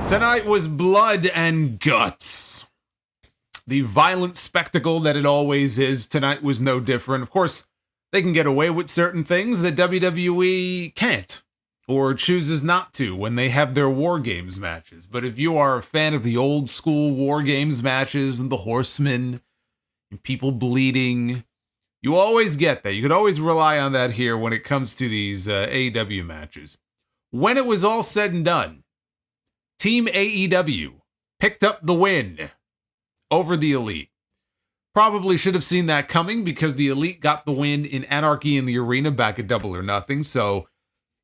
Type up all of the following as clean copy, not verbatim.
Tonight was blood and guts. The violent spectacle that it always is, tonight was no different. Of course, they can get away with certain things that WWE can't, or chooses not to when they have their War Games matches. But if you are a fan of the old school War Games matches and the Horsemen and people bleeding, you always get that. You could always rely on that here when it comes to these AEW matches. When it was all said and done, Team AEW picked up the win over the Elite. Probably should have seen that coming because the Elite got the win in Anarchy in the Arena back at Double or Nothing, so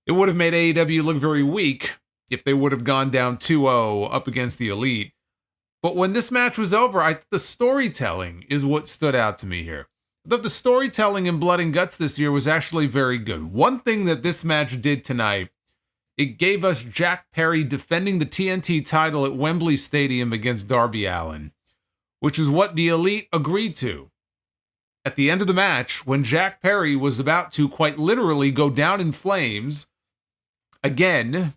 it would have made AEW look very weak if they would have gone down 2-0 up against the Elite. But when this match was over, the storytelling is what stood out to me here. The storytelling in Blood and Guts this year was actually very good. One thing that this match did tonight, it gave us Jack Perry defending the TNT title at Wembley Stadium against Darby Allin, which is what the Elite agreed to. At the end of the match, when Jack Perry was about to quite literally go down in flames, again,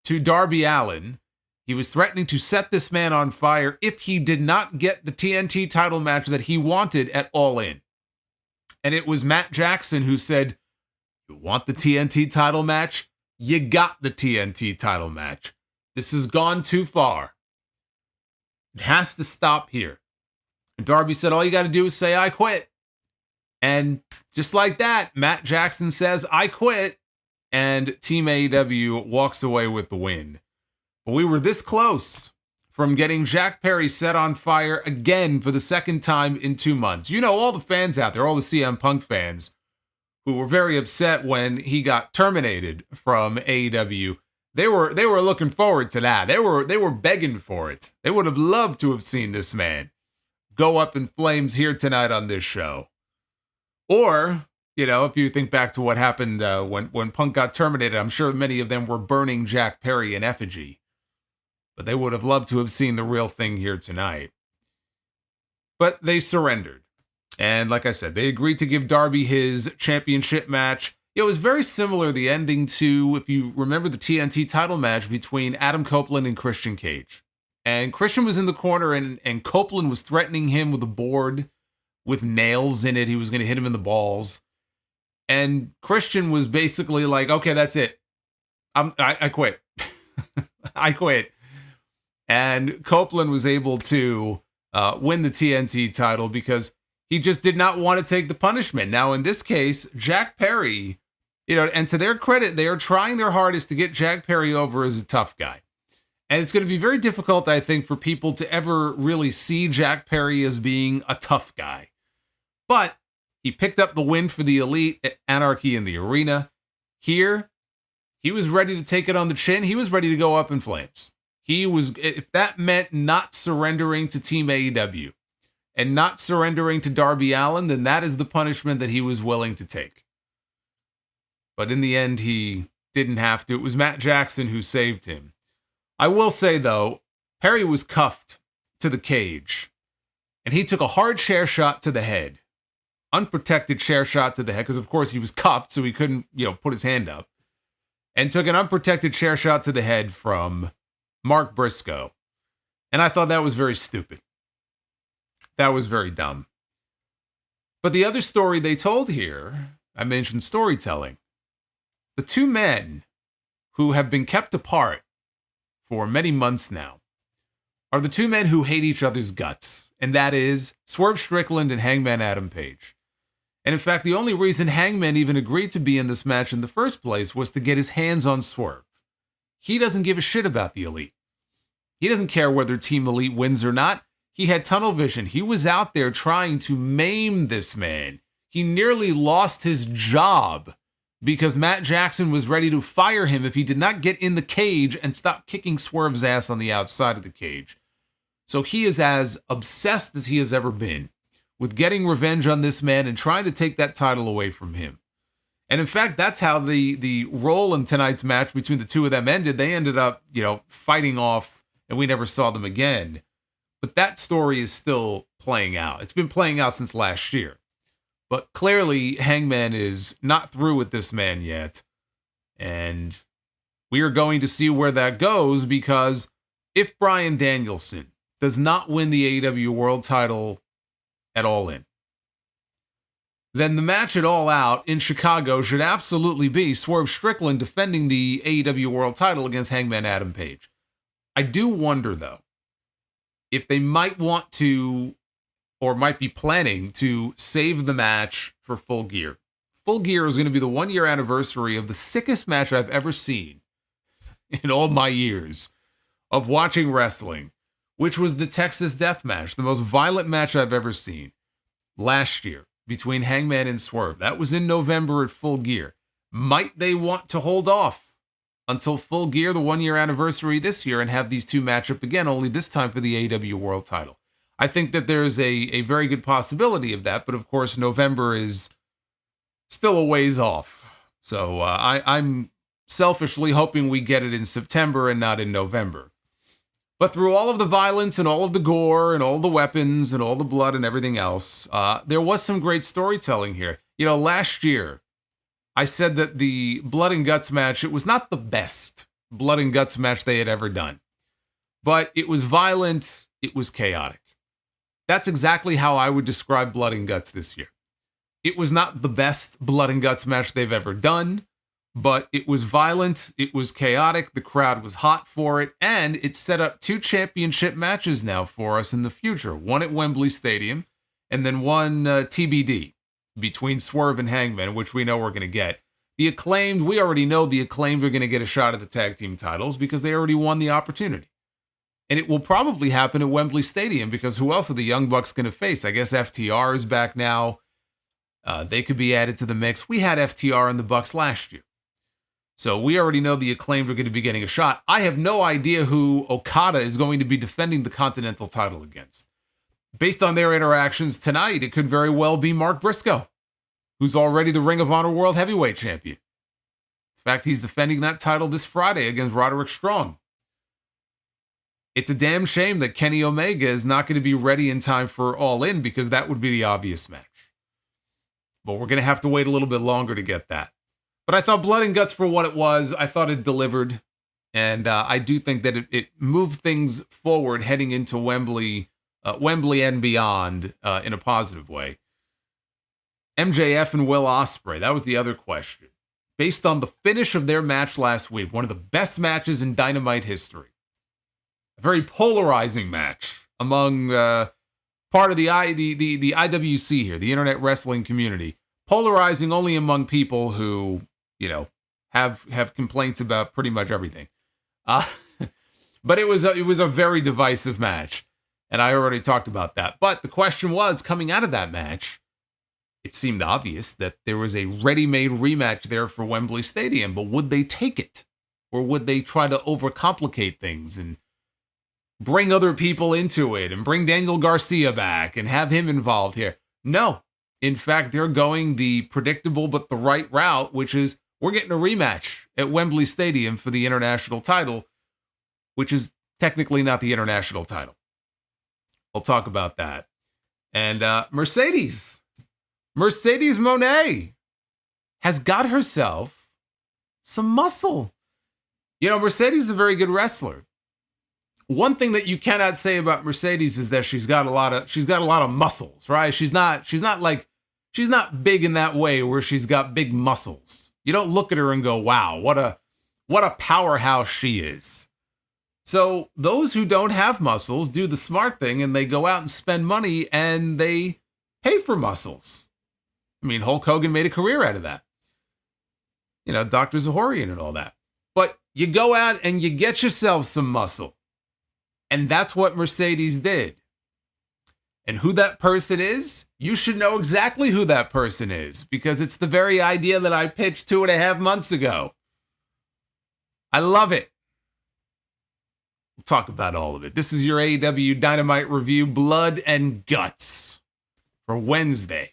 to Darby Allin, he was threatening to set this man on fire if he did not get the TNT title match that he wanted at All In. And it was Matt Jackson who said, "You want the TNT title match? You got the TNT title match. This has gone too far. It has to stop here." And Darby said, "All you got to do is say, I quit." And just like that, Matt Jackson says, "I quit." And Team AEW walks away with the win. But we were this close from getting Jack Perry set on fire again for the second time in 2 months. You know, all the fans out there, all the CM Punk fans, who were very upset when he got terminated from AEW. They were looking forward to that. They were begging for it. They would have loved to have seen this man go up in flames here tonight on this show. Or, you know, if you think back to what happened when Punk got terminated, I'm sure many of them were burning Jack Perry in effigy. But they would have loved to have seen the real thing here tonight. But they surrendered. And like I said, they agreed to give Darby his championship match. It was very similar, the ending, to, if you remember, the TNT title match between Adam Copeland and Christian Cage. And Christian was in the corner, and Copeland was threatening him with a board with nails in it. He was going to hit him in the balls. And Christian was basically like, "Okay, that's it. I quit. I quit." And Copeland was able to win the TNT title because he just did not want to take the punishment. Now, in this case, Jack Perry, you know, and to their credit, they are trying their hardest to get Jack Perry over as a tough guy. And it's going to be very difficult, I think, for people to ever really see Jack Perry as being a tough guy. But he picked up the win for the Elite at Anarchy in the Arena. Here, he was ready to take it on the chin. He was ready to go up in flames. He was, if that meant not surrendering to Team AEW and not surrendering to Darby Allin, then that is the punishment that he was willing to take. But in the end, he didn't have to. It was Matt Jackson who saved him. I will say, though, Perry was cuffed to the cage, and he took a hard chair shot to the head. Unprotected chair shot to the head, because of course he was cuffed, so he couldn't, put his hand up. And took an unprotected chair shot to the head from Mark Briscoe. And I thought that was very stupid. That was very dumb. But the other story they told here, I mentioned storytelling. The two men who have been kept apart for many months now are the two men who hate each other's guts. And that is Swerve Strickland and Hangman Adam Page. And in fact, the only reason Hangman even agreed to be in this match in the first place was to get his hands on Swerve. He doesn't give a shit about the Elite. He doesn't care whether Team Elite wins or not. He had tunnel vision. He was out there trying to maim this man. He nearly lost his job because Matt Jackson was ready to fire him if he did not get in the cage and stop kicking Swerve's ass on the outside of the cage. So he is as obsessed as he has ever been with getting revenge on this man and trying to take that title away from him. And in fact, that's how the role in tonight's match between the two of them ended. They ended up, fighting off, and we never saw them again. But that story is still playing out. It's been playing out since last year. But clearly, Hangman is not through with this man yet. And we are going to see where that goes, because if Bryan Danielson does not win the AEW World title at All In, then the match at All Out in Chicago should absolutely be Swerve Strickland defending the AEW World title against Hangman Adam Page. I do wonder, though, if they might want to, or might be planning to, save the match for Full Gear. Full Gear is going to be the 1-year anniversary of the sickest match I've ever seen in all my years of watching wrestling, which was the Texas Death Match, the most violent match I've ever seen last year between Hangman and Swerve. That was in November at Full Gear. Might they want to hold off until Full Gear, the 1-year anniversary this year, and have these two match up again, only this time for the AEW World title? I think that there's a very good possibility of that, but of course November is still a ways off. So I'm selfishly hoping we get it in September and not in November. But through all of the violence and all of the gore and all the weapons and all the blood and everything else, there was some great storytelling here. You know, last year, I said that the Blood and Guts match, it was not the best Blood and Guts match they had ever done. But it was violent, it was chaotic. That's exactly how I would describe Blood and Guts this year. It was not the best Blood and Guts match they've ever done, but it was violent, it was chaotic, the crowd was hot for it, and it set up 2 championship matches now for us in the future. One at Wembley Stadium, and then one TBD between Swerve and Hangman, which we know we're going to get. The Acclaimed, we already know the Acclaimed are going to get a shot at the tag team titles because they already won the opportunity. And it will probably happen at Wembley Stadium because who else are the Young Bucks going to face? I guess FTR is back now. They could be added to the mix. We had FTR and the Bucks last year. So we already know the Acclaimed are going to be getting a shot. I have no idea who Okada is going to be defending the Continental title against. Based on their interactions tonight, it could very well be Mark Briscoe, who's already the Ring of Honor World Heavyweight Champion. In fact, he's defending that title this Friday against Roderick Strong. It's a damn shame that Kenny Omega is not going to be ready in time for All In because that would be the obvious match. But we're going to have to wait a little bit longer to get that. But I thought Blood and Guts for what it was, I thought it delivered. And I do think that it moved things forward heading into Wembley and beyond in a positive way. MJF and Will Ospreay, that was the other question. Based on the finish of their match last week, one of the best matches in Dynamite history. A very polarizing match among part of the IWC here, the Internet Wrestling community. Polarizing only among people who, you know, have complaints about pretty much everything. But it was a very divisive match, and I already talked about that. But the question was, coming out of that match, it seemed obvious that there was a ready-made rematch there for Wembley Stadium, but would they take it? Or would they try to overcomplicate things and bring other people into it and bring Daniel Garcia back and have him involved here? No. In fact, they're going the predictable but the right route, which is we're getting a rematch at Wembley Stadium for the international title, which is technically not the international title. We'll talk about that. And Mercedes Mone has got herself some muscle. You know, Mercedes is a very good wrestler. One thing that you cannot say about Mercedes is that she's got a lot of muscles, right? She's not big in that way where she's got big muscles. You don't look at her and go, wow, what a powerhouse she is. So those who don't have muscles do the smart thing and they go out and spend money and they pay for muscles. I mean, Hulk Hogan made a career out of that. You know, Dr. Zahorian and all that. But you go out and you get yourself some muscle. And that's what Mercedes did. And who that person is, you should know exactly who that person is, because it's the very idea that I pitched 2.5 months ago. I love it. We'll talk about all of it. This is your AEW Dynamite review, Blood and Guts, for Wednesday,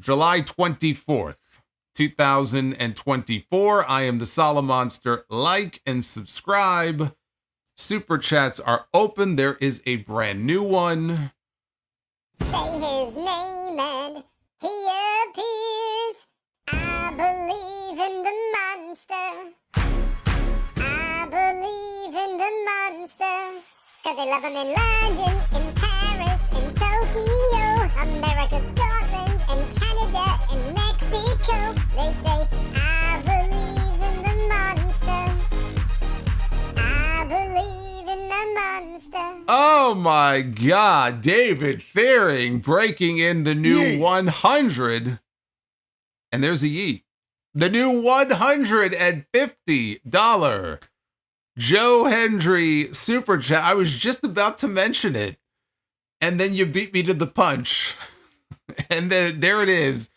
July 24th, 2024. I am the Solomonster. Like and subscribe. Super chats are open. There is a brand new one. Say his name and he appears. I believe in the monster. I believe in the monster. 'Cause they love them in London, in Paris, in Tokyo, America, Scotland, and Canada, and Mexico. They say, I believe in the monster. I believe in the monster. Oh my God, David Fearing breaking in the new Yeet. 100. And there's a yeet. The new $150 Joe Hendry super chat. I was just about to mention it. And then you beat me to the punch. And then there it is.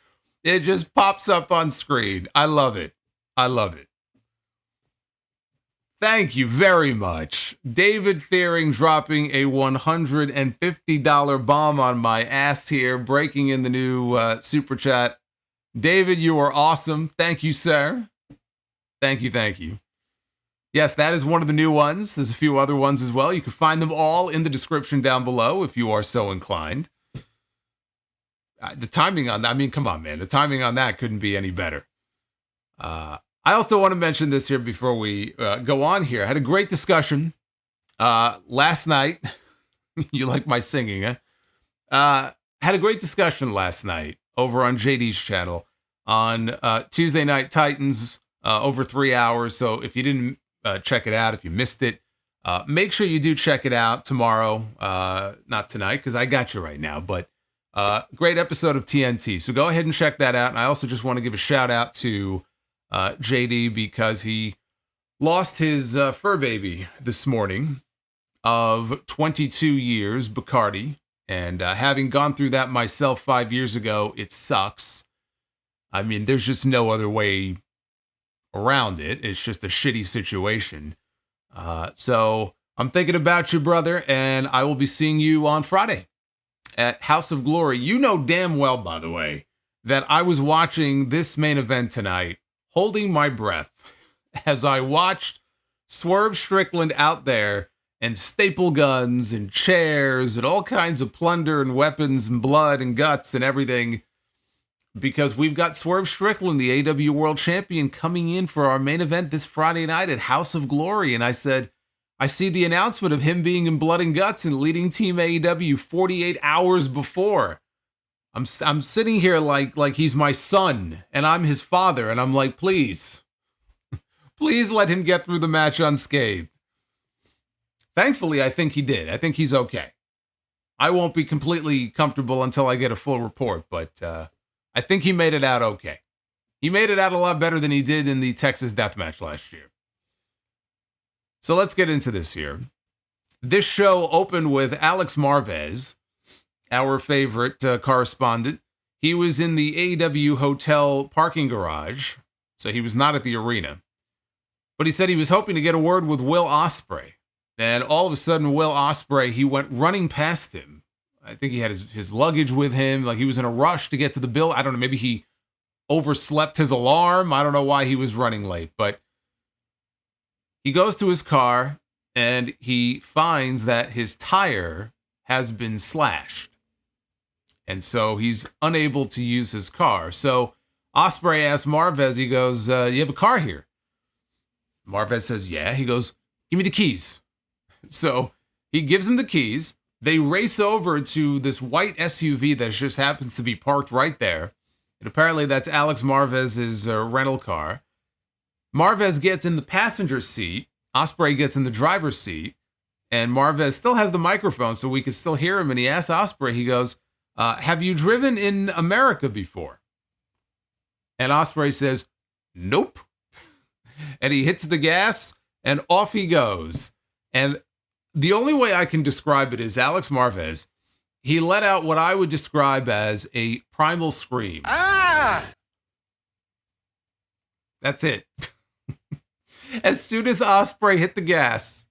It just pops up on screen. I love it. I love it. Thank you very much. David Fearing dropping a $150 bomb on my ass here, breaking in the new super chat. David, you are awesome. Thank you, sir. Thank you, thank you. Yes, that is one of the new ones. There's a few other ones as well. You can find them all in the description down below if you are so inclined. The timing on that, I mean, come on, man. The timing on that couldn't be any better. I also want to mention this here before we go on here. I had a great discussion last night. You like my singing, huh? Had a great discussion last night over on JD's channel on Tuesday Night Titans, over 3 hours. So if you didn't check it out, if you missed it, make sure you do check it out tomorrow. Not tonight, because I got you right now, but great episode of TNT. So go ahead and check that out. And I also just want to give a shout out to JD because he lost his fur baby this morning of 22 years, Bacardi. And having gone through that myself 5 years ago, it sucks. I mean, there's just no other way around it. It's just a shitty situation. So I'm thinking about you, brother, and I will be seeing you on Friday at House of Glory. You know damn well, by the way, that I was watching this main event tonight, holding my breath as I watched Swerve Strickland out there and staple guns and chairs and all kinds of plunder and weapons and blood and guts and everything, because we've got Swerve Strickland, the AEW World Champion, coming in for our main event this Friday night at House of Glory. And I said, I see the announcement of him being in blood and guts and leading Team AEW 48 hours before. I'm sitting here like he's my son and I'm his father. And I'm like, please let him get through the match unscathed. Thankfully, I think he did. I think he's okay. I won't be completely comfortable until I get a full report, but I think he made it out okay. He made it out a lot better than he did in the Texas Deathmatch last year. So let's get into this here. This show opened with Alex Marvez, our favorite correspondent. He was in the AEW hotel parking garage, so he was not at the arena. But he said he was hoping to get a word with Will Ospreay. And all of a sudden, Will Ospreay, he went running past him. I think he had his luggage with him. Like he was in a rush to get to the bill. I don't know. Maybe he overslept his alarm. I don't know why he was running late. But he goes to his car and he finds that his tire has been slashed. And so he's unable to use his car. So Ospreay asks Marvez, he goes, you have a car here? Marvez says, yeah. He goes, give me the keys. So he gives him the keys. They race over to this white SUV that just happens to be parked right there. And apparently that's Alex Marvez's rental car. Marvez gets in the passenger seat. Ospreay gets in the driver's seat. And Marvez still has the microphone so we can still hear him. And he asks Ospreay, he goes, have you driven in America before? And Ospreay says, nope. And he hits the gas and off he goes. And the only way I can describe it is Alex Marvez, he let out what I would describe as a primal scream. Ah! That's it. As soon as Ospreay hit the gas,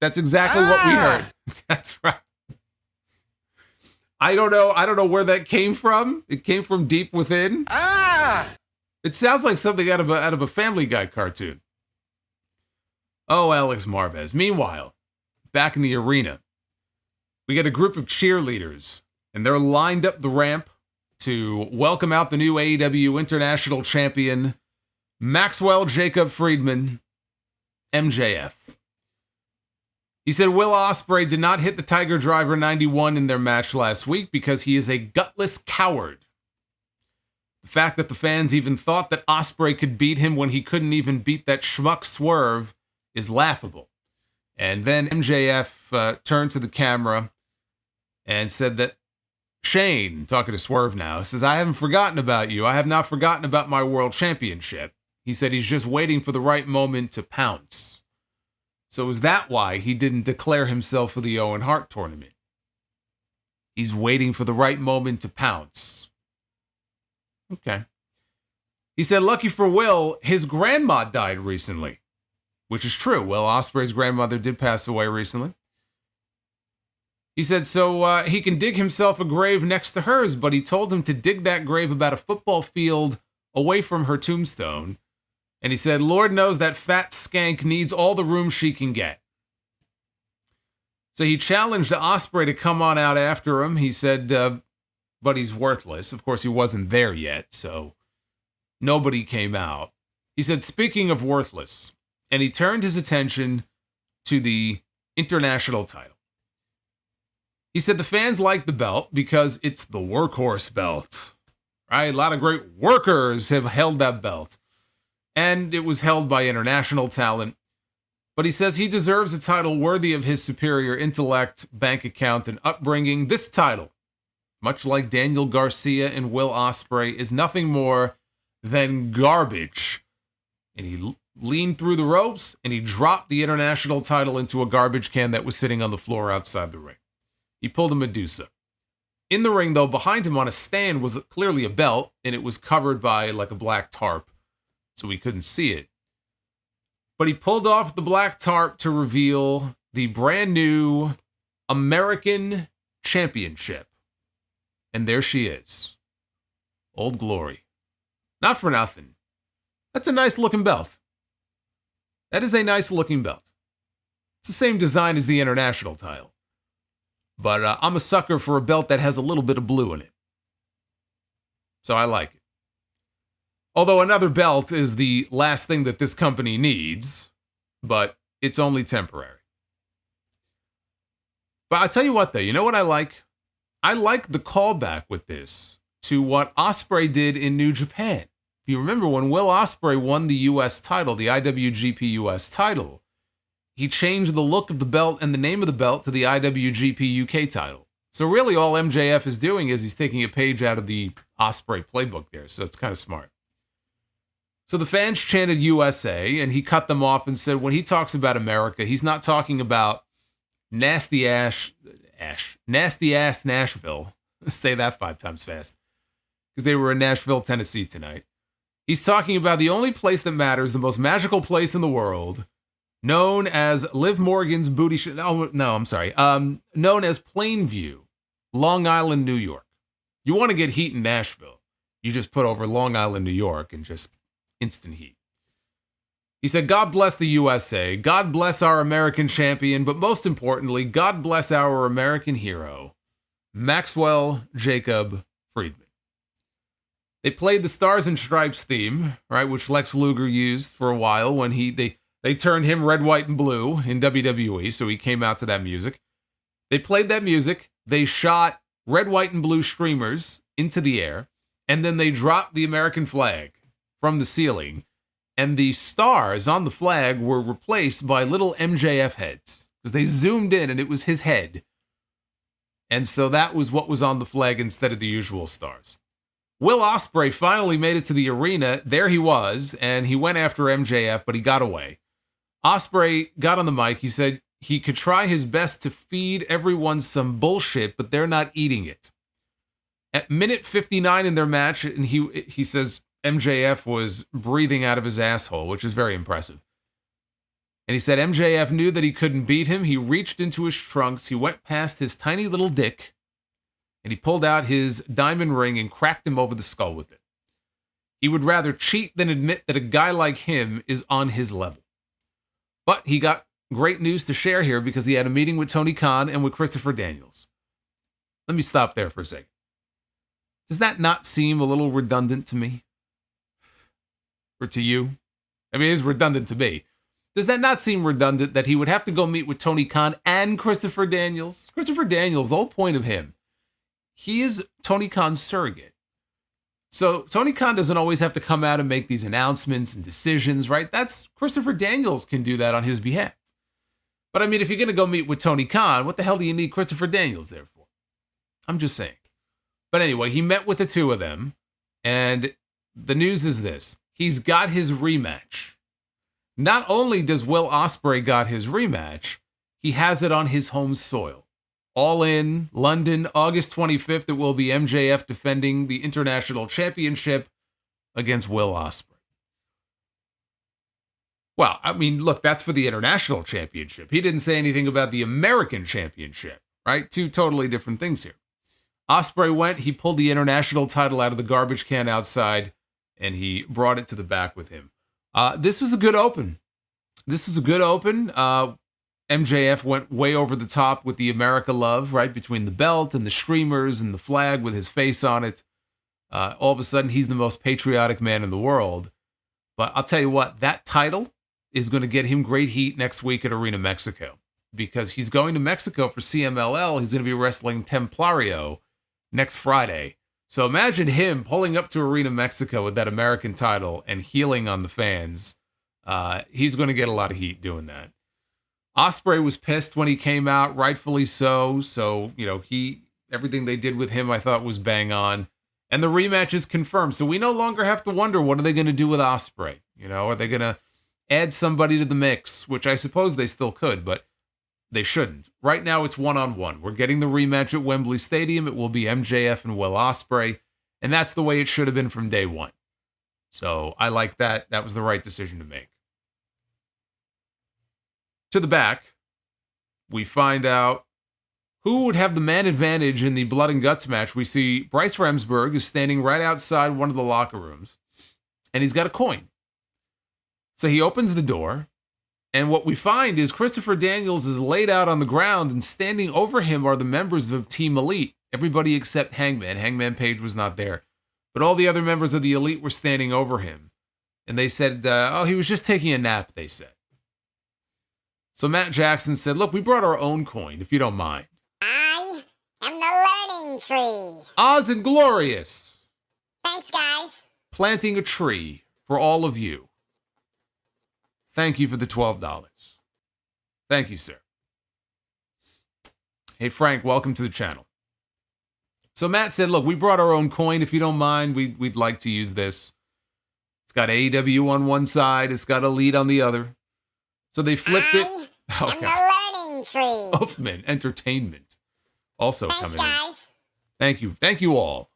that's exactly what we heard. That's right. I don't know where that came from. It came from deep within. Ah! It sounds like something out of a Family Guy cartoon. Oh, Alex Marvez. Meanwhile, back in the arena, we get a group of cheerleaders, and they're lined up the ramp to welcome out the new AEW International Champion, Maxwell Jacob Friedman, MJF. He said Will Ospreay did not hit the Tiger Driver 91 in their match last week because he is a gutless coward. The fact that the fans even thought that Ospreay could beat him when he couldn't even beat that schmuck Swerve is laughable. And then MJF turned to the camera and said that Shane, talking to Swerve now, says, I haven't forgotten about you. I have not forgotten about my world championship. He said he's just waiting for the right moment to pounce. So is that why he didn't declare himself for the Owen Hart tournament? He's waiting for the right moment to pounce. Okay. He said, lucky for Will, his grandma died recently. Which is true. Will Ospreay's grandmother did pass away recently. He said, so he can dig himself a grave next to hers, but he told him to dig that grave about a football field away from her tombstone. And he said, Lord knows that fat skank needs all the room she can get. So he challenged Ospreay to come on out after him. He said, but he's worthless. Of course, he wasn't there yet, so nobody came out. He said, speaking of worthless, and he turned his attention to the international title. He said the fans like the belt because it's the workhorse belt, right? A lot of great workers have held that belt, and it was held by international talent. But he says he deserves a title worthy of his superior intellect, bank account, and upbringing. This title, much like Daniel Garcia and Will Ospreay, is nothing more than garbage. And he leaned through the ropes, and he dropped the international title into a garbage can that was sitting on the floor outside the ring. He pulled a Medusa. In the ring, though, behind him on a stand was clearly a belt, and it was covered by like a black tarp, so we couldn't see it. But he pulled off the black tarp to reveal the brand new American Championship. And there she is. Old Glory. Not for nothing. That's a nice looking belt. That is a nice looking belt. It's the same design as the international title. But I'm a sucker for a belt that has a little bit of blue in it. So I like it. Although another belt is the last thing that this company needs, but it's only temporary. But I'll tell you what, though, you know what I like? I like the callback with this to what Ospreay did in New Japan. If you remember when Will Ospreay won the U.S. title, the IWGP U.S. title, he changed the look of the belt and the name of the belt to the IWGP UK title. So really all MJF is doing is he's taking a page out of the Ospreay playbook there, so it's kind of smart. So the fans chanted USA, and he cut them off and said when he talks about America, he's not talking about nasty ass Nashville. Say that 5 times fast. Because they were in Nashville, Tennessee tonight. He's talking about the only place that matters, the most magical place in the world, known as Liv Morgan's booty. Known as Plainview, Long Island, New York. You want to get heat in Nashville, you just put over Long Island, New York, and just instant heat. He said, God bless the USA, God bless our American champion, but most importantly, God bless our American hero, Maxwell Jacob Friedman. They played the Stars and Stripes theme, right, which Lex Luger used for a while when they turned him red, white, and blue in WWE, so he came out to that music. They played that music, they shot red, white, and blue streamers into the air, and then they dropped the American flag from the ceiling, and the stars on the flag were replaced by little MJF heads, because they zoomed in and it was his head. And so that was what was on the flag instead of the usual stars. Will Ospreay finally made it to the arena. There he was, and he went after MJF, but he got away. Ospreay got on the mic. He said he could try his best to feed everyone some bullshit, but they're not eating it. At minute 59 in their match, and he says MJF was breathing out of his asshole, which is very impressive. And he said MJF knew that he couldn't beat him. He reached into his trunks. He went past his tiny little dick, and he pulled out his diamond ring and cracked him over the skull with it. He would rather cheat than admit that a guy like him is on his level. But he got great news to share here because he had a meeting with Tony Khan and with Christopher Daniels. Let me stop there for a second. Does that not seem a little redundant to me? Or to you? I mean, it is redundant to me. Does that not seem redundant that he would have to go meet with Tony Khan and Christopher Daniels? Christopher Daniels, the whole point of him, he is Tony Khan's surrogate. So Tony Khan doesn't always have to come out and make these announcements and decisions, right? That's Christopher Daniels can do that on his behalf. But I mean, if you're going to go meet with Tony Khan, what the hell do you need Christopher Daniels there for? I'm just saying. But anyway, he met with the two of them, and the news is this. He's got his rematch. Not only does Will Ospreay got his rematch, he has it on his home soil. All in London, August 25th, it will be MJF defending the International Championship against Will Ospreay. Well, I mean, look, that's for the International Championship. He didn't say anything about the American Championship, right? Two totally different things here. Ospreay went, he pulled the international title out of the garbage can outside, and he brought it to the back with him. This was a good open. MJF went way over the top with the America love, right? Between the belt and the streamers and the flag with his face on it. All of a sudden, he's the most patriotic man in the world. But I'll tell you what, that title is going to get him great heat next week at Arena Mexico. Because he's going to Mexico for CMLL. He's going to be wrestling Templario next Friday. So imagine him pulling up to Arena Mexico with that American title and healing on the fans. He's going to get a lot of heat doing that. Ospreay was pissed when he came out, rightfully so. So, everything they did with him, I thought was bang on. And the rematch is confirmed. So we no longer have to wonder, what are they going to do with Ospreay? Are they going to add somebody to the mix? Which I suppose they still could, but they shouldn't. Right now, it's one-on-one. We're getting the rematch at Wembley Stadium. It will be MJF and Will Ospreay. And that's the way it should have been from day one. So I like that. That was the right decision to make. To the back, we find out who would have the man advantage in the blood and guts match. We see Bryce Remsburg is standing right outside one of the locker rooms, and he's got a coin. So he opens the door, and what we find is Christopher Daniels is laid out on the ground, and standing over him are the members of Team Elite. Everybody except Hangman. Hangman Page was not there. But all the other members of the Elite were standing over him. And they said, he was just taking a nap, they said. So Matt Jackson said, look, we brought our own coin, if you don't mind. I am the learning tree. Oz and Glorious. Thanks, guys. Planting a tree for all of you. Thank you for the $12. Thank you, sir. Hey, Frank, welcome to the channel. So Matt said, look, we brought our own coin. If you don't mind, we'd like to use this. It's got AEW on one side. It's got Elite on the other. So they flipped it. I'm the learning tree. Huffman Entertainment also coming guys. in. Thank you. Thank you all.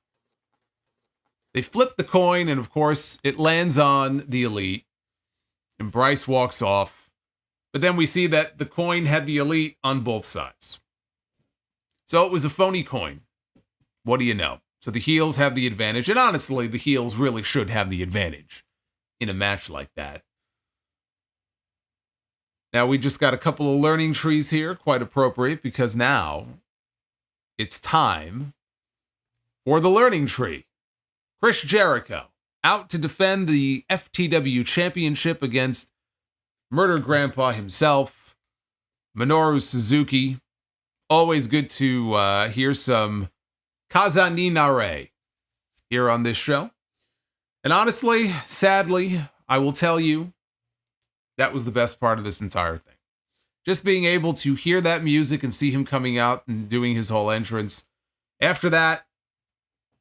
They flip the coin, and of course, it lands on the Elite. And Bryce walks off. But then we see that the coin had the Elite on both sides. So it was a phony coin. What do you know? So the heels have the advantage. And honestly, the heels really should have the advantage in a match like that. Now, we just got a couple of learning trees here, quite appropriate, because now it's time for the learning tree. Chris Jericho out to defend the FTW Championship against Murder Grandpa himself, Minoru Suzuki. Always good to hear some Kazaninare here on this show. And honestly, sadly, I will tell you, that was the best part of this entire thing. Just being able to hear that music and see him coming out and doing his whole entrance. After that,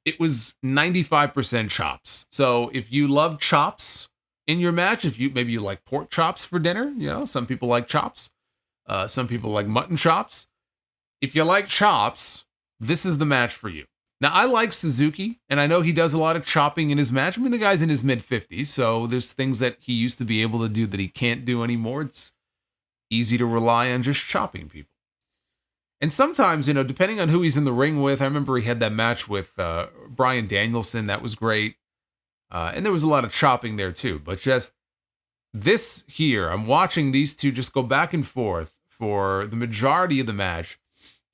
it was 95% chops. So if you love chops in your match, maybe you like pork chops for dinner, some people like chops. Some people like mutton chops. If you like chops, this is the match for you. Now, I like Suzuki, and I know he does a lot of chopping in his match. I mean, the guy's in his mid-50s, so there's things that he used to be able to do that he can't do anymore. It's easy to rely on just chopping people. And sometimes, depending on who he's in the ring with, I remember he had that match with Bryan Danielson. That was great. And there was a lot of chopping there, too. But just this here, I'm watching these two just go back and forth for the majority of the match.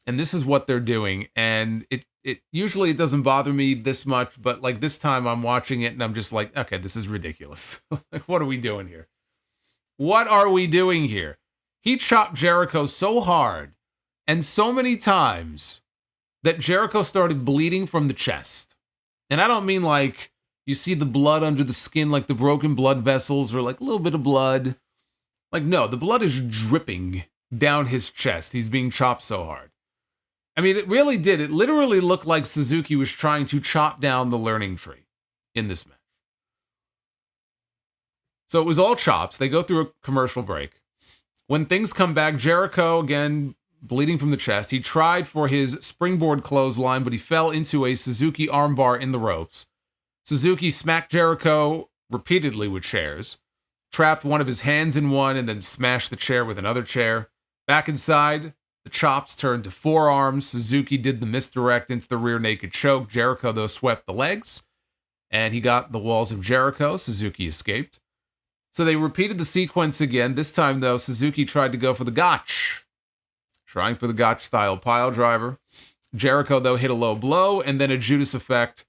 And this is what they're doing. And it usually it doesn't bother me this much, but like this time I'm watching it and I'm just like, okay, this is ridiculous. Like, what are we doing here? What are we doing here? He chopped Jericho so hard and so many times that Jericho started bleeding from the chest. And I don't mean like you see the blood under the skin, like the broken blood vessels or like a little bit of blood. Like, no, the blood is dripping down his chest. He's being chopped so hard. I mean, it really did. It literally looked like Suzuki was trying to chop down the learning tree in this match. So it was all chops. They go through a commercial break. When things come back, Jericho, again, bleeding from the chest. He tried for his springboard clothesline, but he fell into a Suzuki armbar in the ropes. Suzuki smacked Jericho repeatedly with chairs, trapped one of his hands in one, and then smashed the chair with another chair. Back inside, the chops turned to forearms. Suzuki did the misdirect into the rear naked choke. Jericho, though, swept the legs, and he got the walls of Jericho. Suzuki escaped. So they repeated the sequence again. This time, though, Suzuki tried to go for the gotch. Trying for the gotch-style pile driver. Jericho, though, hit a low blow, and then a Judas effect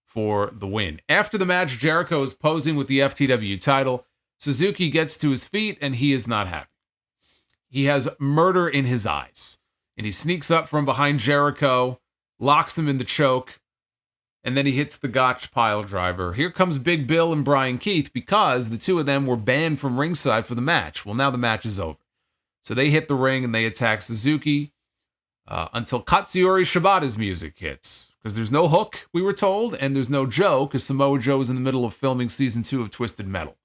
for the win. After the match, Jericho is posing with the FTW title. Suzuki gets to his feet, and he is not happy. He has murder in his eyes. And he sneaks up from behind Jericho, locks him in the choke, and then he hits the gotch pile driver. Here comes Big Bill and Brian Keith because the two of them were banned from ringside for the match. Well, now the match is over. So they hit the ring and they attack Suzuki until Katsuyori Shibata's music hits. Because there's no hook, we were told, and there's no Joe because Samoa Joe is in the middle of filming season 2 of Twisted Metal.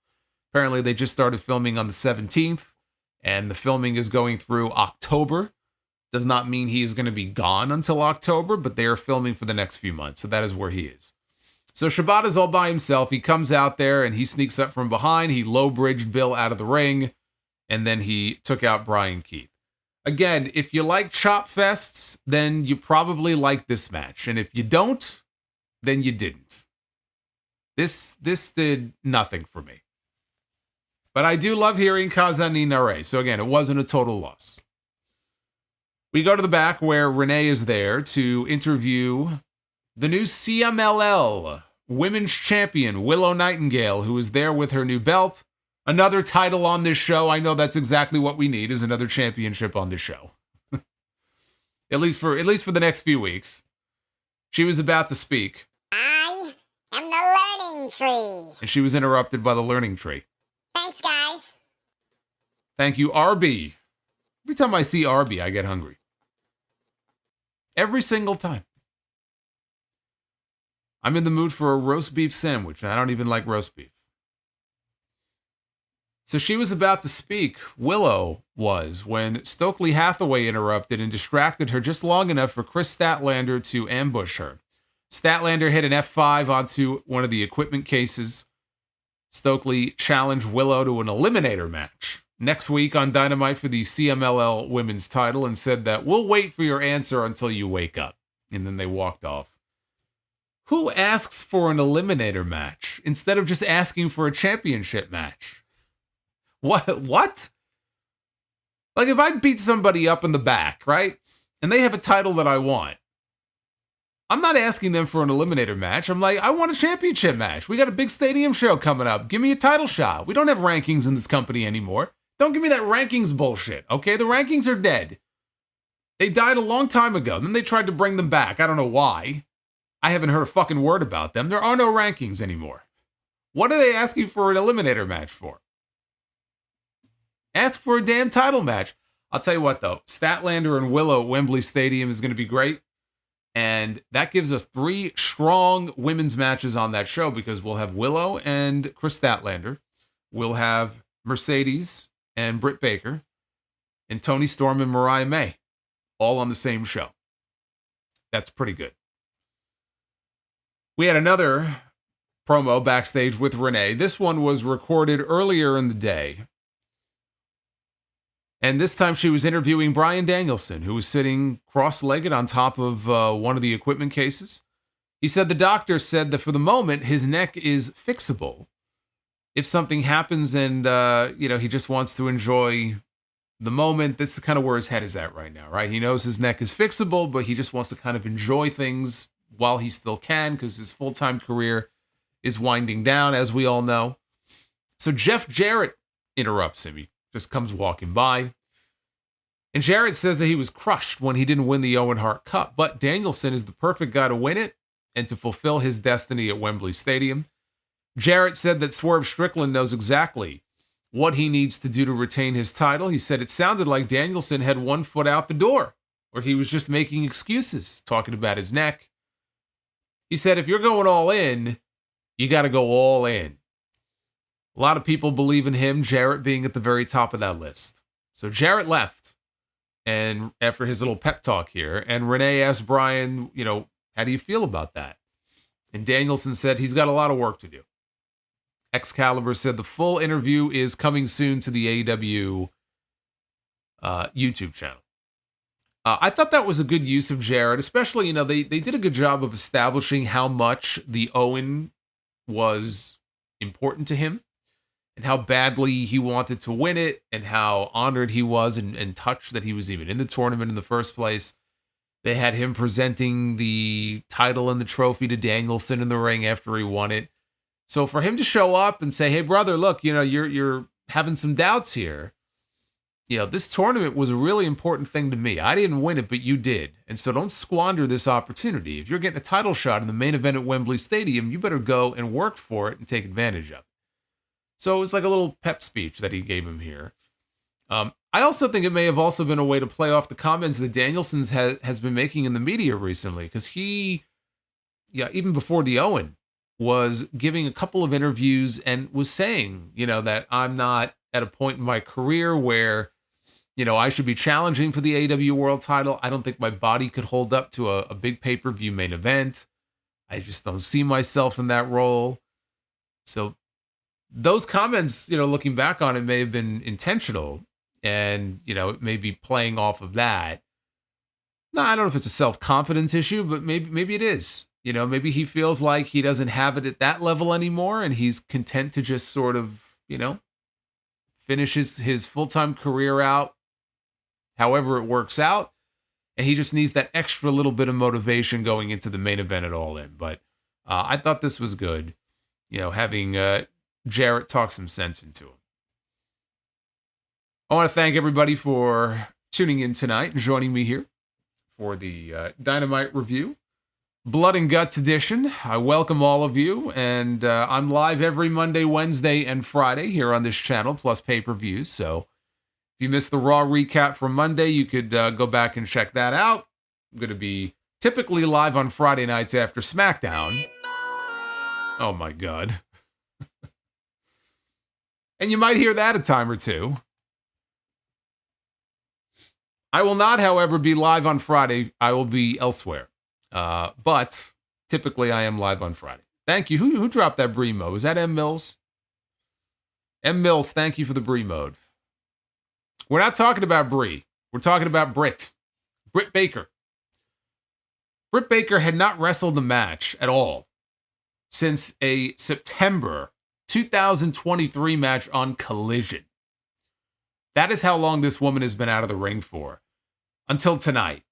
Apparently they just started filming on the 17th, and the filming is going through October. Does not mean he is going to be gone until October, but they are filming for the next few months, so that is where he is. So Shibata's all by himself. He comes out there and he sneaks up from behind. He low-bridged Bill out of the ring, and then he took out Brian Keith. Again, if you like chop fests, then you probably like this match, and if you don't, then you didn't. This did nothing for me. But I do love hearing Kazani Nare, so again, it wasn't a total loss. We go to the back where Renee is there to interview the new CMLL Women's Champion, Willow Nightingale, who is there with her new belt. Another title on this show. I know that's exactly what we need, is another championship on this show. at least for the next few weeks. She was about to speak. I am the learning tree. And she was interrupted by the learning tree. Thanks, guys. Thank you, RB. Every time I see RB, I get hungry. Every single time. I'm in the mood for a roast beef sandwich, and I don't even like roast beef. So she was about to speak, Willow was, when Stokely Hathaway interrupted and distracted her just long enough for Chris Statlander to ambush her. Statlander hit an F5 onto one of the equipment cases. Stokely challenged Willow to an eliminator match next week on Dynamite for the CMLL women's title and said that we'll wait for your answer until you wake up. And then they walked off. Who asks for an eliminator match instead of just asking for a championship match? What? Like if I beat somebody up in the back, right? And they have a title that I want. I'm not asking them for an eliminator match. I'm like, I want a championship match. We got a big stadium show coming up. Give me a title shot. We don't have rankings in this company anymore. Don't give me that rankings bullshit, okay? The rankings are dead. They died a long time ago. Then they tried to bring them back. I don't know why. I haven't heard a fucking word about them. There are no rankings anymore. What are they asking for an eliminator match for? Ask for a damn title match. I'll tell you what, though. Statlander and Willow at Wembley Stadium is going to be great. And that gives us 3 strong women's matches on that show because we'll have Willow and Chris Statlander. We'll have Mercedes and Britt Baker. And Toni Storm and Mariah May. All on the same show. That's pretty good. We had another promo backstage with Renee. This one was recorded earlier in the day. And this time she was interviewing Bryan Danielson, who was sitting cross-legged on top of one of the equipment cases. He said the doctor said that for the moment, his neck is fixable. If something happens and, he just wants to enjoy the moment, this is kind of where his head is at right now, right? He knows his neck is fixable, but he just wants to kind of enjoy things while he still can because his full-time career is winding down, as we all know. So Jeff Jarrett interrupts him. He just comes walking by. And Jarrett says that he was crushed when he didn't win the Owen Hart Cup, but Danielson is the perfect guy to win it and to fulfill his destiny at Wembley Stadium. Jarrett said that Swerve Strickland knows exactly what he needs to do to retain his title. He said it sounded like Danielson had one foot out the door, or he was just making excuses, talking about his neck. He said, if you're going all in, you got to go all in. A lot of people believe in him, Jarrett being at the very top of that list. So Jarrett left. And after his little pep talk here, and Renee asked Bryan, how do you feel about that? And Danielson said he's got a lot of work to do. Excalibur said the full interview is coming soon to the AEW YouTube channel. I thought that was a good use of Jarrett, especially, they did a good job of establishing how much the Owen was important to him and how badly he wanted to win it and how honored he was and touched that he was even in the tournament in the first place. They had him presenting the title and the trophy to Danielson in the ring after he won it. So for him to show up and say, hey, brother, look, you're having some doubts here. This tournament was a really important thing to me. I didn't win it, but you did. And so don't squander this opportunity. If you're getting a title shot in the main event at Wembley Stadium, you better go and work for it and take advantage of it. So it was like a little pep speech that he gave him here. I also think it may have also been a way to play off the comments that Danielson has been making in the media recently, because he, even before the Owen, was giving a couple of interviews and was saying, that I'm not at a point in my career where, I should be challenging for the AEW World title. I don't think my body could hold up to a big pay-per-view main event. I just don't see myself in that role. So those comments, looking back on it, may have been intentional and, it may be playing off of that. No, I don't know if it's a self-confidence issue, but maybe it is. Maybe he feels like he doesn't have it at that level anymore and he's content to just sort of, finish his full-time career out however it works out. And he just needs that extra little bit of motivation going into the main event at All In. But I thought this was good, having Jarrett talk some sense into him. I want to thank everybody for tuning in tonight and joining me here for the Dynamite review. Blood and Guts edition. I welcome all of you, and I'm live every Monday, Wednesday, and Friday here on this channel, plus pay-per-views. So if you missed the Raw recap from Monday, you could go back and check that out. I'm going to be typically live on Friday nights after SmackDown. Oh my God. And you might hear that a time or two. I will not, however, be live on Friday. I will be elsewhere. But typically I am live on Friday. Thank you. Who dropped that Brie mode? Was that M. Mills? M. Mills, thank you for the Brie mode. We're not talking about Brie. We're talking about Britt Baker. Britt Baker had not wrestled a match at all since a September 2023 match on Collision. That is how long this woman has been out of the ring for. Until tonight.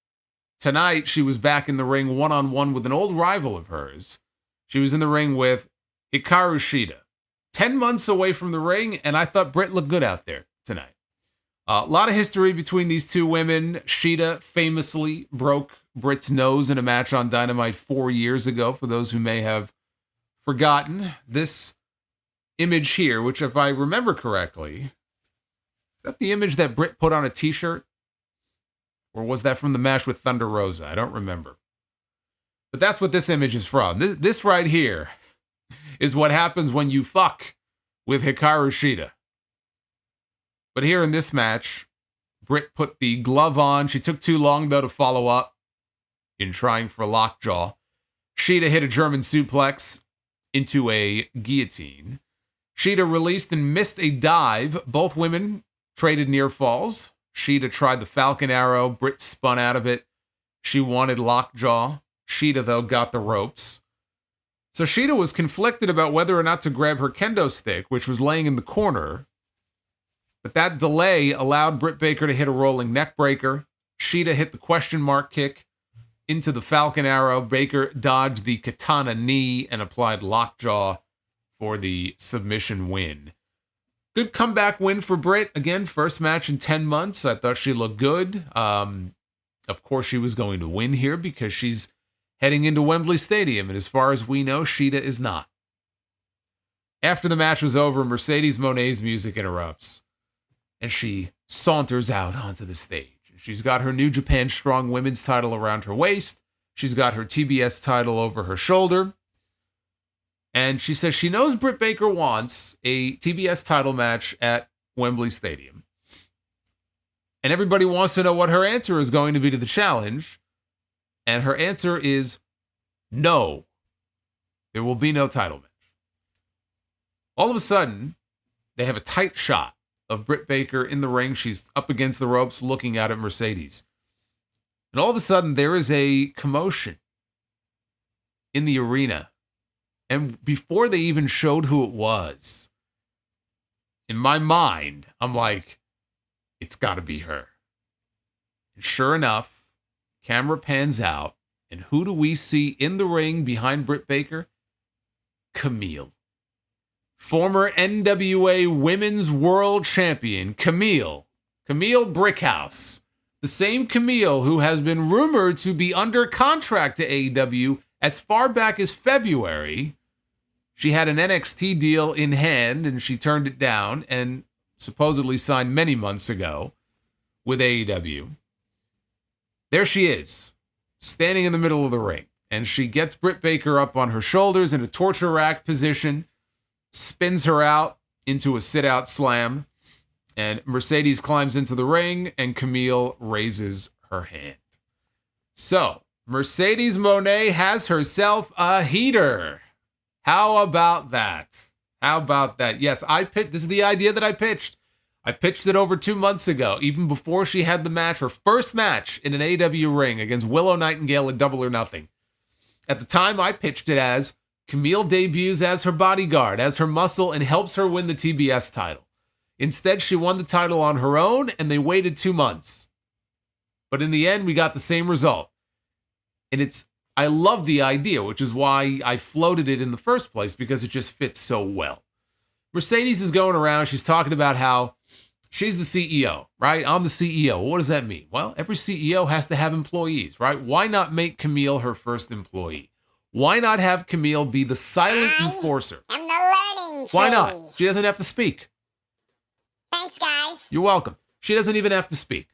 Tonight, she was back in the ring one-on-one with an old rival of hers. She was in the ring with Hikaru Shida. 10 months away from the ring, and I thought Britt looked good out there tonight. A lot of history between these two women. Shida famously broke Britt's nose in a match on Dynamite 4 years ago, for those who may have forgotten. This image here, which if I remember correctly, is that the image that Britt put on a t-shirt? Or was that from the match with Thunder Rosa? I don't remember. But that's what this image is from. This right here is what happens when you fuck with Hikaru Shida. But here in this match, Britt put the glove on. She took too long, though, to follow up in trying for lockjaw. Shida hit a German suplex into a guillotine. Shida released and missed a dive. Both women traded near falls. Shida tried the Falcon Arrow. Britt spun out of it. She wanted lockjaw. Shida, though, got the ropes. So Shida was conflicted about whether or not to grab her kendo stick, which was laying in the corner. But that delay allowed Britt Baker to hit a rolling neck breaker. Shida hit the question mark kick into the Falcon Arrow. Baker dodged the katana knee and applied lockjaw for the submission win. Good comeback win for Britt. Again, first match in 10 months. I thought she looked good. Of course, she was going to win here because she's heading into Wembley Stadium. And as far as we know, Shida is not. After the match was over, Mercedes Moné's music interrupts. And she saunters out onto the stage. She's got her New Japan Strong Women's title around her waist. She's got her TBS title over her shoulder. And she says she knows Britt Baker wants a TBS title match at Wembley Stadium. And everybody wants to know what her answer is going to be to the challenge. And her answer is no. There will be no title match. All of a sudden, they have a tight shot of Britt Baker in the ring. She's up against the ropes looking out at Mercedes. And all of a sudden, there is a commotion in the arena. And before they even showed who it was, in my mind, I'm like, it's got to be her. And sure enough, camera pans out. And who do we see in the ring behind Britt Baker? Kamille. Former NWA Women's World Champion, Kamille Brickhouse. The same Kamille who has been rumored to be under contract to AEW as far back as February. She had an NXT deal in hand and she turned it down and supposedly signed many months ago with AEW. There she is, standing in the middle of the ring. And she gets Britt Baker up on her shoulders in a torture rack position, spins her out into a sit-out slam, and Mercedes climbs into the ring, and Kamille raises her hand. So, Mercedes Moné has herself a heater. How about that? How about that? Yes, this is the idea that I pitched. I pitched it over 2 months ago, even before she had the match, her first match in an AEW ring against Willow Nightingale at Double or Nothing. At the time, I pitched it as Kamille debuts as her bodyguard, as her muscle, and helps her win the TBS title. Instead, she won the title on her own, and they waited 2 months. But in the end, we got the same result. And I love the idea, which is why I floated it in the first place, because it just fits so well. Mercedes is going around, she's talking about how she's the CEO, right? I'm the CEO. What does that mean? Well, every CEO has to have employees, right? Why not make Kamille her first employee? Why not have Kamille be the silent enforcer? I'm the learning tree. Why not? She doesn't have to speak. Thanks, guys. You're welcome. She doesn't even have to speak.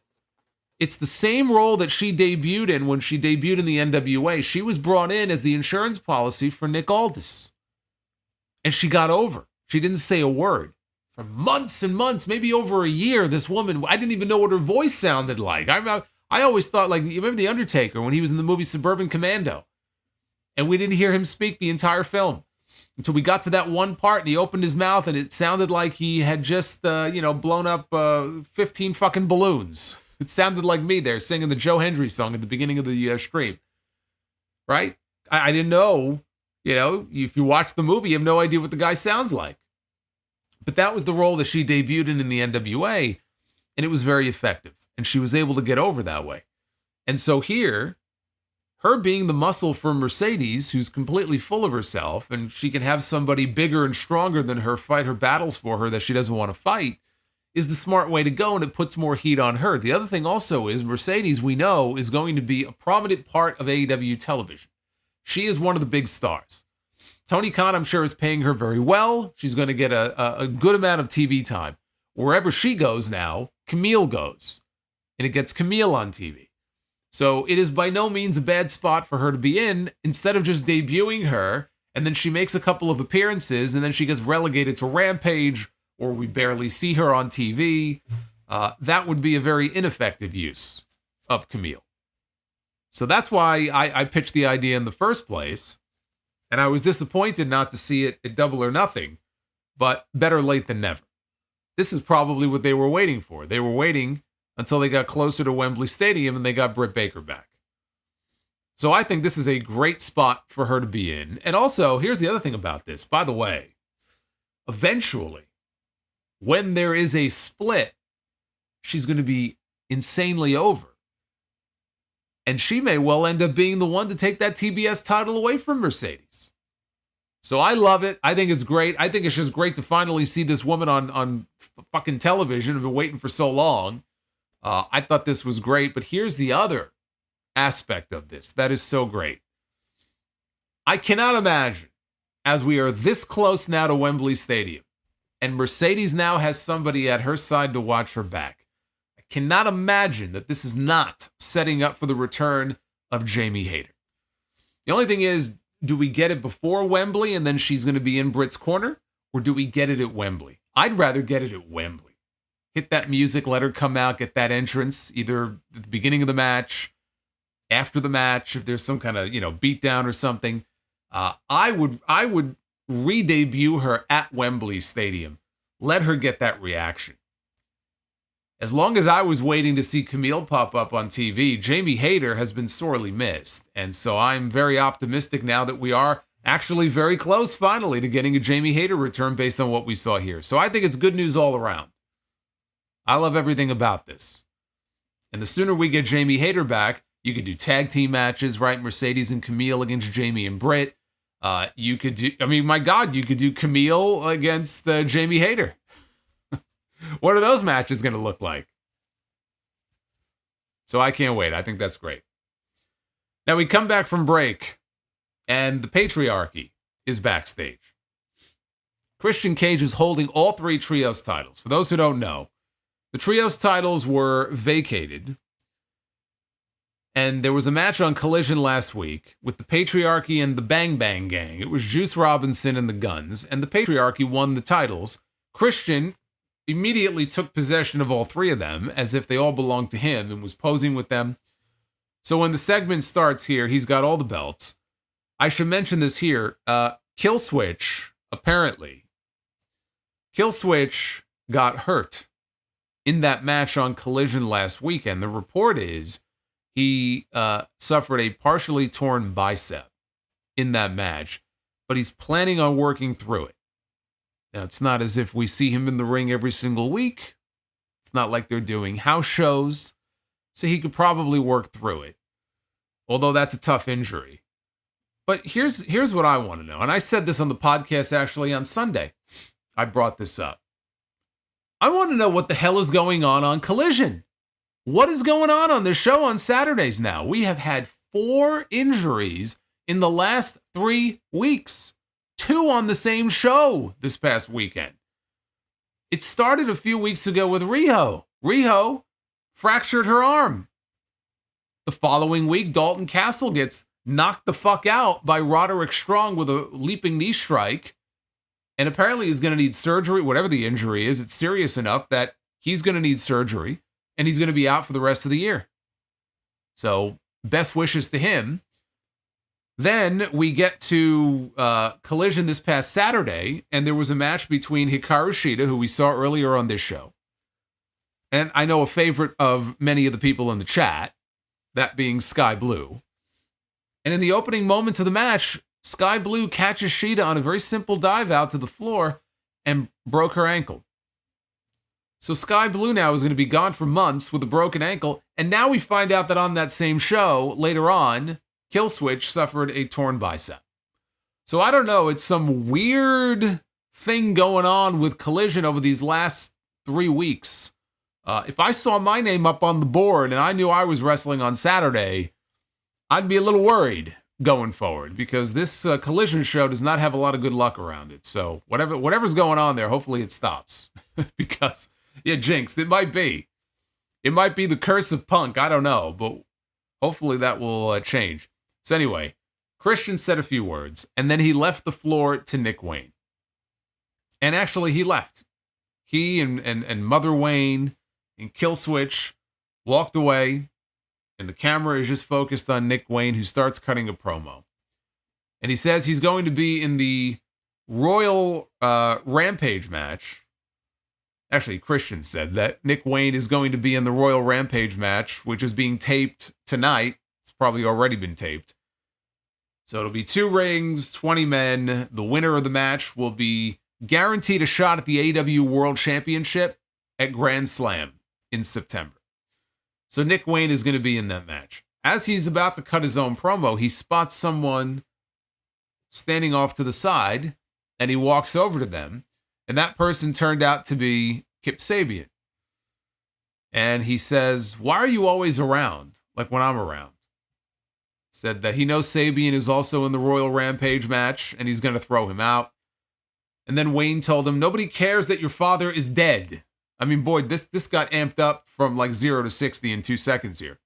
It's the same role that she debuted in when she debuted in the NWA. She was brought in as the insurance policy for Nick Aldis. And she got over. She didn't say a word. For months and months, maybe over a year, this woman, I didn't even know what her voice sounded like. I always thought, like, you remember The Undertaker when he was in the movie Suburban Commando? And we didn't hear him speak the entire film until we got to that one part and he opened his mouth and it sounded like he had just, blown up 15 fucking balloons. It sounded like me there singing the Joe Hendry song at the beginning of the stream. Right? I didn't know, if you watch the movie, you have no idea what the guy sounds like. But that was the role that she debuted in the NWA, and it was very effective. And she was able to get over that way. And so here, her being the muscle for Mercedes, who's completely full of herself, and she can have somebody bigger and stronger than her fight her battles for her that she doesn't want to fight, is the smart way to go, and it puts more heat on her. The other thing also is Mercedes, we know, is going to be a prominent part of AEW television. She is one of the big stars. Tony Khan, I'm sure, is paying her very well. She's going to get a good amount of TV time. Wherever she goes now, Kamille goes. And it gets Kamille on TV. So it is by no means a bad spot for her to be in, instead of just debuting her, and then she makes a couple of appearances, and then she gets relegated to Rampage, or we barely see her on TV. That would be a very ineffective use of Kamille. So that's why I pitched the idea in the first place. And I was disappointed not to see it at Double or Nothing, but better late than never. This is probably what they were waiting for. They were waiting until they got closer to Wembley Stadium and they got Britt Baker back. So I think this is a great spot for her to be in. And also, here's the other thing about this. By the way, eventually, when there is a split, she's going to be insanely over. And she may well end up being the one to take that TBS title away from Mercedes. So I love it. I think it's great. I think it's just great to finally see this woman on fucking television. I've been waiting for so long. I thought this was great, but here's the other aspect of this that is so great. I cannot imagine, as we are this close now to Wembley Stadium, and Mercedes now has somebody at her side to watch her back, I cannot imagine that this is not setting up for the return of Jamie Hayter. The only thing is, do we get it before Wembley and then she's going to be in Britt's corner? Or do we get it at Wembley? I'd rather get it at Wembley. Hit that music, let her come out, get that entrance, either at the beginning of the match, after the match, if there's some kind of, beatdown or something. I would re-debut her at Wembley Stadium. Let her get that reaction. As long as I was waiting to see Kamille pop up on TV, Jamie Hayter has been sorely missed. And so I'm very optimistic now that we are actually very close finally to getting a Jamie Hayter return based on what we saw here. So I think it's good news all around. I love everything about this. And the sooner we get Jamie Hayter back, you could do tag team matches, right? Mercedes and Kamille against Jamie and Britt. You could do, my God, you could do Kamille against Jamie Hayter. What are those matches going to look like? So I can't wait. I think that's great. Now we come back from break, and the Patriarchy is backstage. Christian Cage is holding all three Trios titles. For those who don't know, the Trios titles were vacated, and there was a match on Collision last week with the Patriarchy and the Bang Bang Gang. It was Juice Robinson and the Guns, and the Patriarchy won the titles. Christian immediately took possession of all three of them as if they all belonged to him and was posing with them. So when the segment starts here, he's got all the belts. I should mention this here. Killswitch, apparently. Killswitch got hurt in that match on Collision last weekend. The report is he suffered a partially torn bicep in that match, but he's planning on working through it. Now, it's not as if we see him in the ring every single week. It's not like they're doing house shows, so he could probably work through it, although that's a tough injury. But here's what I want to know, and I said this on the podcast actually on Sunday. I brought this up. I want to know what the hell is going on Collision. What is going on this show on Saturdays now? We have had 4 injuries in the last 3 weeks. 2 on the same show this past weekend. It started a few weeks ago with Riho. Riho fractured her arm. The following week, Dalton Castle gets knocked the fuck out by Roderick Strong with a leaping knee strike. And apparently he's going to need surgery, whatever the injury is. It's serious enough that he's going to need surgery and he's going to be out for the rest of the year. So best wishes to him. Then we get to Collision this past Saturday, and there was a match between Hikaru Shida, who we saw earlier on this show, and I know a favorite of many of the people in the chat, that being Sky Blue. And in the opening moments of the match, Sky Blue catches Shida on a very simple dive out to the floor and broke her ankle. So Sky Blue now is going to be gone for months with a broken ankle, and now we find out that on that same show, later on, Killswitch suffered a torn bicep. So I don't know, it's some weird thing going on with Collision over these last 3 weeks. If I saw my name up on the board and I knew I was wrestling on Saturday, I'd be a little worried going forward because this Collision show does not have a lot of good luck around it. So whatever's going on there, hopefully it stops. Because, yeah, jinxed, it might be. It might be the curse of Punk, I don't know, but hopefully that will change. So anyway, Christian said a few words, and then he left the floor to Nick Wayne. And actually, he left. He and Mother Wayne and Killswitch walked away, and the camera is just focused on Nick Wayne, who starts cutting a promo. And he says he's going to be in the Royal Rampage match. Actually, Christian said that Nick Wayne is going to be in the Royal Rampage match, which is being taped tonight. It's probably already been taped. So it'll be 2 rings, 20 men. The winner of the match will be guaranteed a shot at the AEW World Championship at Grand Slam in September. So Nick Wayne is going to be in that match. As he's about to cut his own promo, he spots someone standing off to the side, and he walks over to them, and that person turned out to be Kip Sabian. And he says, "Why are you always around, like when I'm around?" Said that he knows Sabian is also in the Royal Rampage match, and he's going to throw him out. And then Wayne told him, "Nobody cares that your father is dead." I mean, boy, this got amped up from like 0 to 60 in 2 seconds here.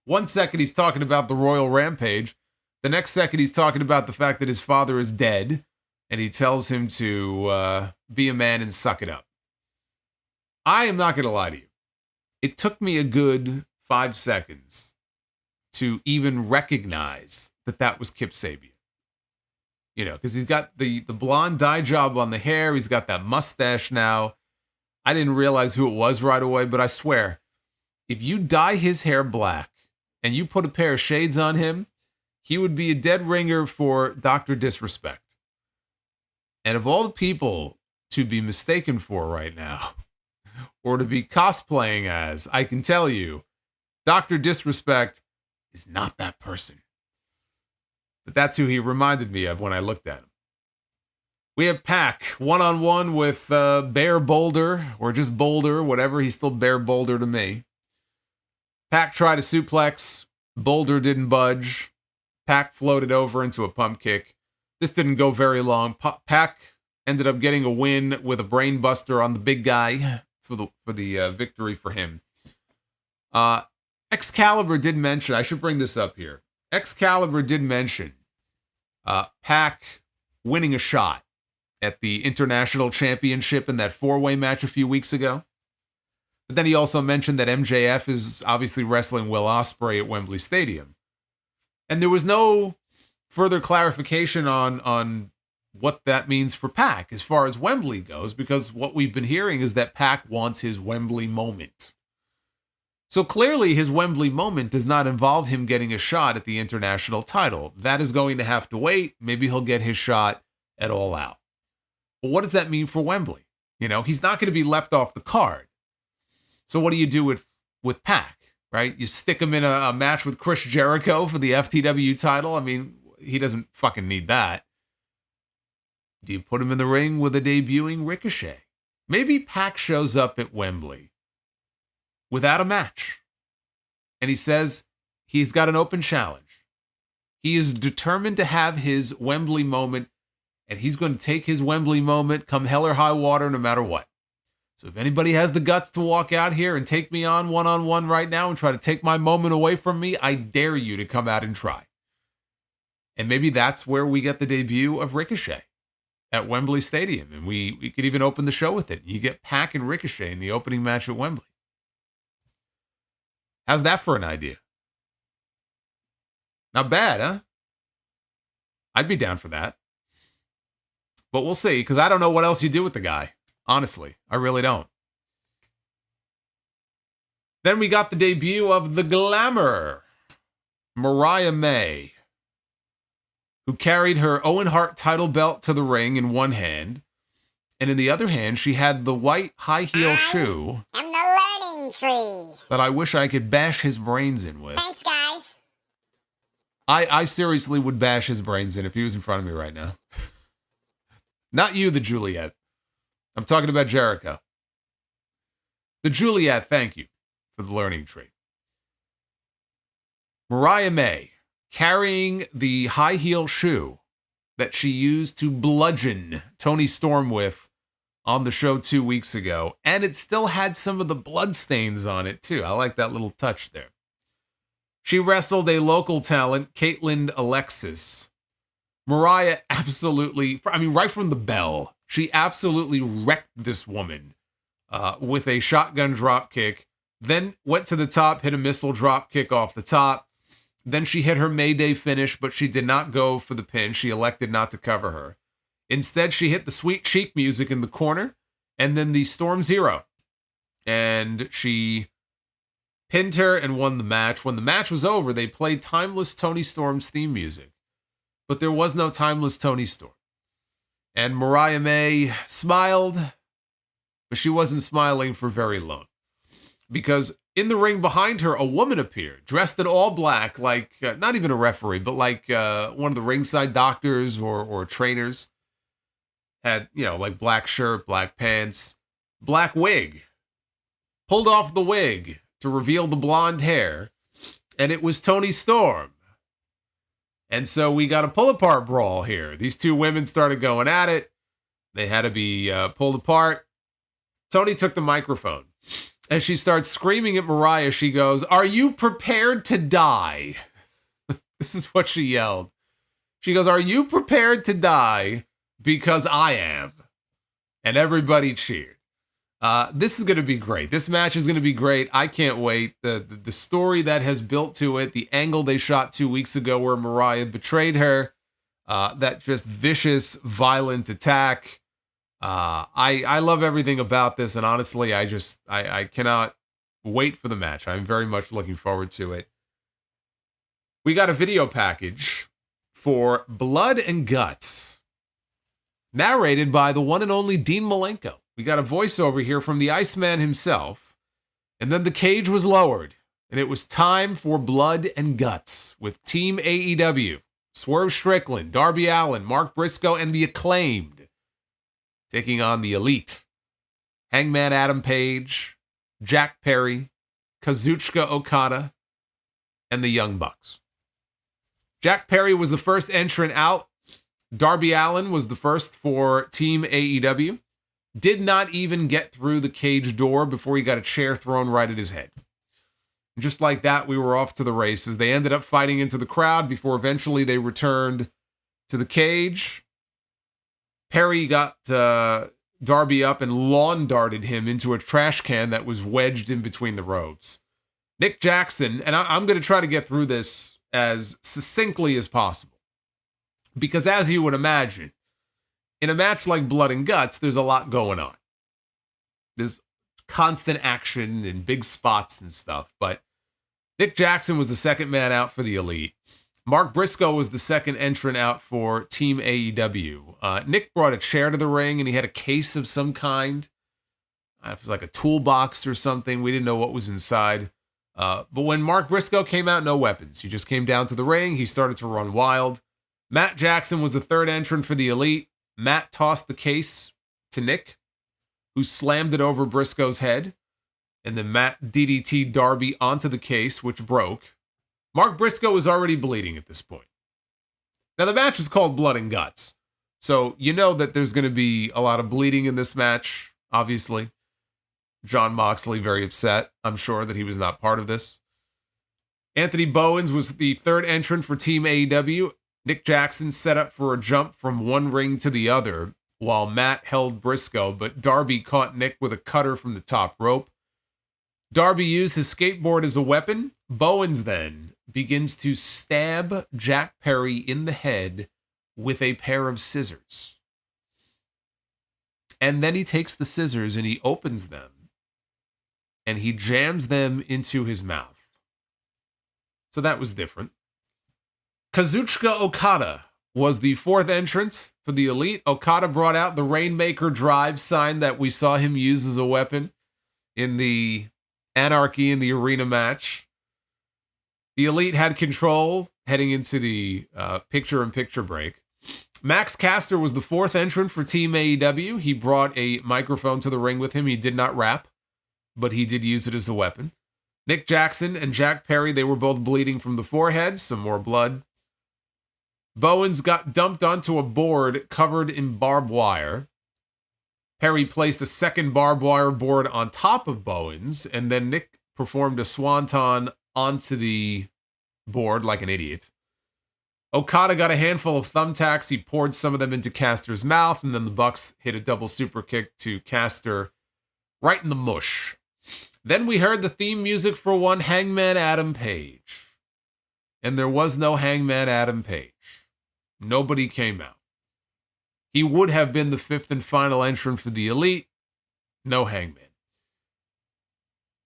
1 second he's talking about the Royal Rampage. The next second he's talking about the fact that his father is dead. And he tells him to be a man and suck it up. I am not going to lie to you. It took me a good 5 seconds to even recognize that that was Kip Sabian. You know, because he's got the blonde dye job on the hair. He's got that mustache now. I didn't realize who it was right away, but I swear, if you dye his hair black and you put a pair of shades on him, he would be a dead ringer for Dr. Disrespect. And of all the people to be mistaken for right now, or to be cosplaying as, I can tell you, Dr. Disrespect is not that person. But that's who he reminded me of when I looked at him. We have Pac one-on-one with Bear Boulder, or just Boulder, whatever. He's still Bear Boulder to me. Pac tried a suplex. Boulder didn't budge. Pac floated over into a pump kick. This didn't go very long. Pac ended up getting a win with a brain buster on the big guy for the victory for him. Excalibur did mention, I should bring this up here. Excalibur did mention Pac winning a shot at the International Championship in that 4-way match a few weeks ago. But then he also mentioned that MJF is obviously wrestling Will Ospreay at Wembley Stadium. And there was no further clarification on what that means for Pac as far as Wembley goes, because what we've been hearing is that Pac wants his Wembley moment. So clearly his Wembley moment does not involve him getting a shot at the international title. That is going to have to wait. Maybe he'll get his shot at All Out. But what does that mean for Wembley? You know, he's not going to be left off the card. So what do you do with Pac, right? You stick him in a match with Chris Jericho for the FTW title? I mean, he doesn't fucking need that. Do you put him in the ring with a debuting Ricochet? Maybe Pac shows up at Wembley without a match. And he says he's got an open challenge. He is determined to have his Wembley moment, and he's going to take his Wembley moment come hell or high water no matter what. So if anybody has the guts to walk out here and take me on one-on-one right now and try to take my moment away from me, I dare you to come out and try. And maybe that's where we get the debut of Ricochet at Wembley Stadium. And we could even open the show with it. You get Pac and Ricochet in the opening match at Wembley. How's that for an idea? Not bad, huh? I'd be down for that. But we'll see, because I don't know what else you do with the guy. Honestly, I really don't. Then we got the debut of the Glamour, Mariah May, who carried her Owen Hart title belt to the ring in one hand, and in the other hand, she had the white high heel shoe. I'm the learning tree. That I wish I could bash his brains in with. Thanks, guys. I seriously would bash his brains in if he was in front of me right now. Not you, the Juliet. I'm talking about Jericho. The Juliet, thank you for the learning tree. Mariah May carrying the high heel shoe that she used to bludgeon Toni Storm with on the show 2 weeks ago. And it still had some of the blood stains on it, too. I like that little touch there. She wrestled a local talent, Caitlin Alexis. Mariah absolutely, I mean, right from the bell, she absolutely wrecked this woman with a shotgun drop kick, then went to the top, hit a missile drop kick off the top. Then she hit her Mayday finish, but she did not go for the pin. She elected not to cover her. Instead, she hit the Sweet Cheek music in the corner and then the Storm Zero. And she pinned her and won the match. When the match was over, they played Timeless Toni Storm's theme music. But there was no Timeless Toni Storm. And Mariah May smiled, but she wasn't smiling for very long. Because In the ring behind her, a woman appeared, dressed in all black, like not even a referee, but like one of the ringside doctors or trainers. Had, like black shirt, black pants, black wig. Pulled off the wig to reveal the blonde hair, and it was Toni Storm. And so we got a pull-apart brawl here. These two women started going at it. They had to be pulled apart. Toni took the microphone. As she starts screaming at Mariah, she goes, "Are you prepared to die?" This is what she yelled. She goes, "Are you prepared to die? Because I am." And everybody cheered. This is going to be great. This match is going to be great. I can't wait. The story that has built to it, the angle they shot 2 weeks ago where Mariah betrayed her, that just vicious, violent attack. I love everything about this, and honestly, I cannot wait for the match. I'm very much looking forward to it. We got a video package for Blood and Guts, narrated by the one and only Dean Malenko. We got a voiceover here from the Iceman himself, and then the cage was lowered, and it was time for Blood and Guts with Team AEW, Swerve Strickland, Darby Allin, Mark Briscoe, and the Acclaimed, taking on the Elite, Hangman Adam Page, Jack Perry, Kazuchika Okada, and the Young Bucks. Jack Perry was the first entrant out. Darby Allin was the first for Team AEW. Did not even get through the cage door before he got a chair thrown right at his head. And just like that, we were off to the races. They ended up fighting into the crowd before eventually they returned to the cage. Perry got Darby up and lawn darted him into a trash can that was wedged in between the ropes. Nick Jackson, and I'm going to try to get through this as succinctly as possible, because as you would imagine, in a match like Blood and Guts, there's a lot going on. There's constant action and big spots and stuff, but Nick Jackson was the second man out for the Elite. Mark Briscoe was the second entrant out for Team AEW. Nick brought a chair to the ring, and he had a case of some kind. It was like a toolbox or something. We didn't know what was inside. But when Mark Briscoe came out, no weapons. He just came down to the ring. He started to run wild. Matt Jackson was the third entrant for the Elite. Matt tossed the case to Nick, who slammed it over Briscoe's head. And then Matt DDT'd Darby onto the case, which broke. Mark Briscoe was already bleeding at this point. Now, the match is called Blood and Guts, so you know that there's going to be a lot of bleeding in this match, obviously. Jon Moxley very upset, I'm sure, that he was not part of this. Anthony Bowens was the third entrant for Team AEW. Nick Jackson set up for a jump from one ring to the other, while Matt held Briscoe, but Darby caught Nick with a cutter from the top rope. Darby used his skateboard as a weapon. Bowens then begins to stab Jack Perry in the head with a pair of scissors. And then he takes the scissors and he opens them and he jams them into his mouth. So that was different. Kazuchika Okada was the fourth entrant for the Elite. Okada brought out the Rainmaker Drive sign that we saw him use as a weapon in the Anarchy in the Arena match. The Elite had control heading into the picture-in-picture break. Max Caster was the fourth entrant for Team AEW. He brought a microphone to the ring with him. He did not rap, but he did use it as a weapon. Nick Jackson and Jack Perry, they were both bleeding from the forehead, some more blood. Bowens got dumped onto a board covered in barbed wire. Perry placed a second barbed wire board on top of Bowens, and then Nick performed a swanton onto the board like an idiot. Okada got a handful of thumbtacks. He poured some of them into Caster's mouth, and then the Bucks hit a double super kick to Caster right in the mush. Then we heard the theme music for one Hangman Adam Page. And there was no Hangman Adam Page. Nobody came out. He would have been the fifth and final entrant for the Elite. No Hangman.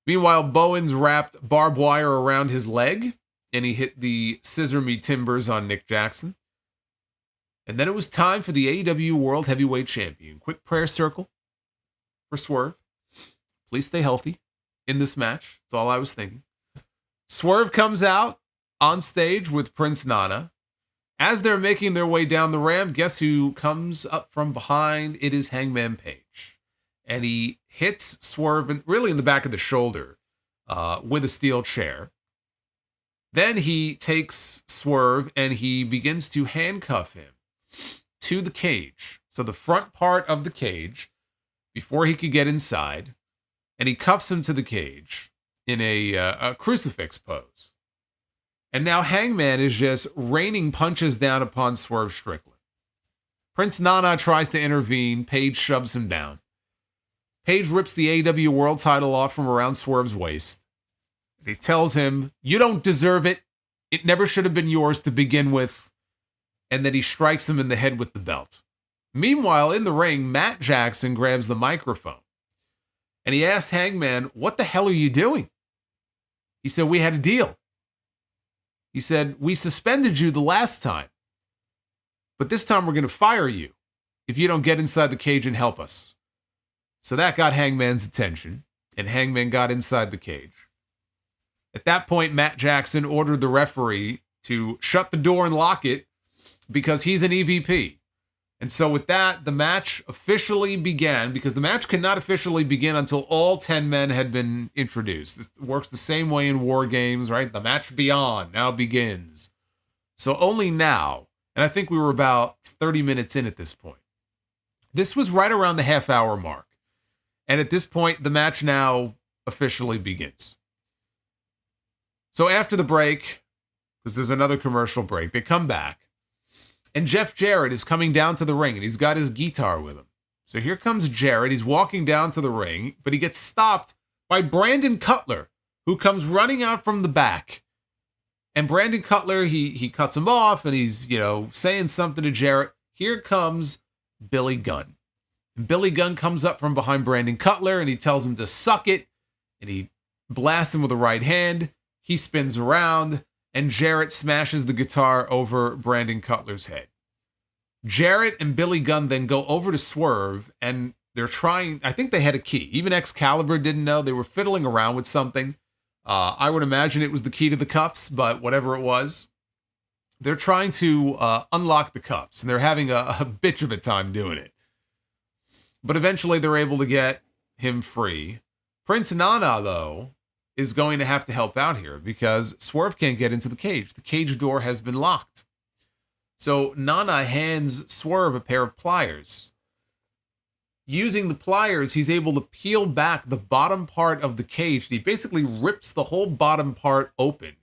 Meanwhile, Bowens wrapped barbed wire around his leg, and he hit the Scissor Me Timbers on Nick Jackson. And then it was time for the AEW World Heavyweight Champion. Quick prayer circle for Swerve. Please stay healthy. in this match. That's all I was thinking. Swerve comes out on stage with Prince Nana. As they're making their way down the ramp, guess who comes up from behind? It is Hangman Page. And he hits Swerve really in the back of the shoulder with a steel chair. Then he takes Swerve and he begins to handcuff him to the cage. So the front part of the cage before he could get inside. And he cuffs him to the cage in a crucifix pose. And now Hangman is just raining punches down upon Swerve Strickland. Prince Nana tries to intervene. Page shoves him down. Page rips the AEW World title off from around Swerve's waist. He tells him, "You don't deserve it. It never should have been yours to begin with." And then he strikes him in the head with the belt. Meanwhile, in the ring, Matt Jackson grabs the microphone. And he asked Hangman, "What the hell are you doing?" He said, "We had a deal." He said, "We suspended you the last time. But this time we're going to fire you if you don't get inside the cage and help us." So that got Hangman's attention. And Hangman got inside the cage. At that point, Matt Jackson ordered the referee to shut the door and lock it because he's an EVP. And so with that, the match officially began, because the match could not officially begin until all 10 men had been introduced. This works the same way in War Games, right? The match beyond now begins. So only now, and I think we were about 30 minutes in at this point. This was right around the half-hour mark. And at this point, the match now officially begins. So after the break, because there's another commercial break, they come back. And Jeff Jarrett is coming down to the ring, and he's got his guitar with him. So here comes Jarrett. He's walking down to the ring, but he gets stopped by Brandon Cutler, who comes running out from the back. And Brandon Cutler, he cuts him off, and he's, saying something to Jarrett. Here comes Billy Gunn. And Billy Gunn comes up from behind Brandon Cutler, and he tells him to suck it, and he blasts him with a right hand. He spins around, and Jarrett smashes the guitar over Brandon Cutler's head. Jarrett and Billy Gunn then go over to Swerve, and they're trying, I think they had a key. Even Excalibur didn't know. They were fiddling around with something. I would imagine it was the key to the cuffs, but whatever it was. They're trying to unlock the cuffs, and they're having a bitch of a time doing it. But eventually they're able to get him free. Prince Nana, though, is going to have to help out here because Swerve can't get into the cage. The cage door has been locked. So Nana hands Swerve a pair of pliers. Using the pliers, he's able to peel back the bottom part of the cage. He basically rips the whole bottom part open.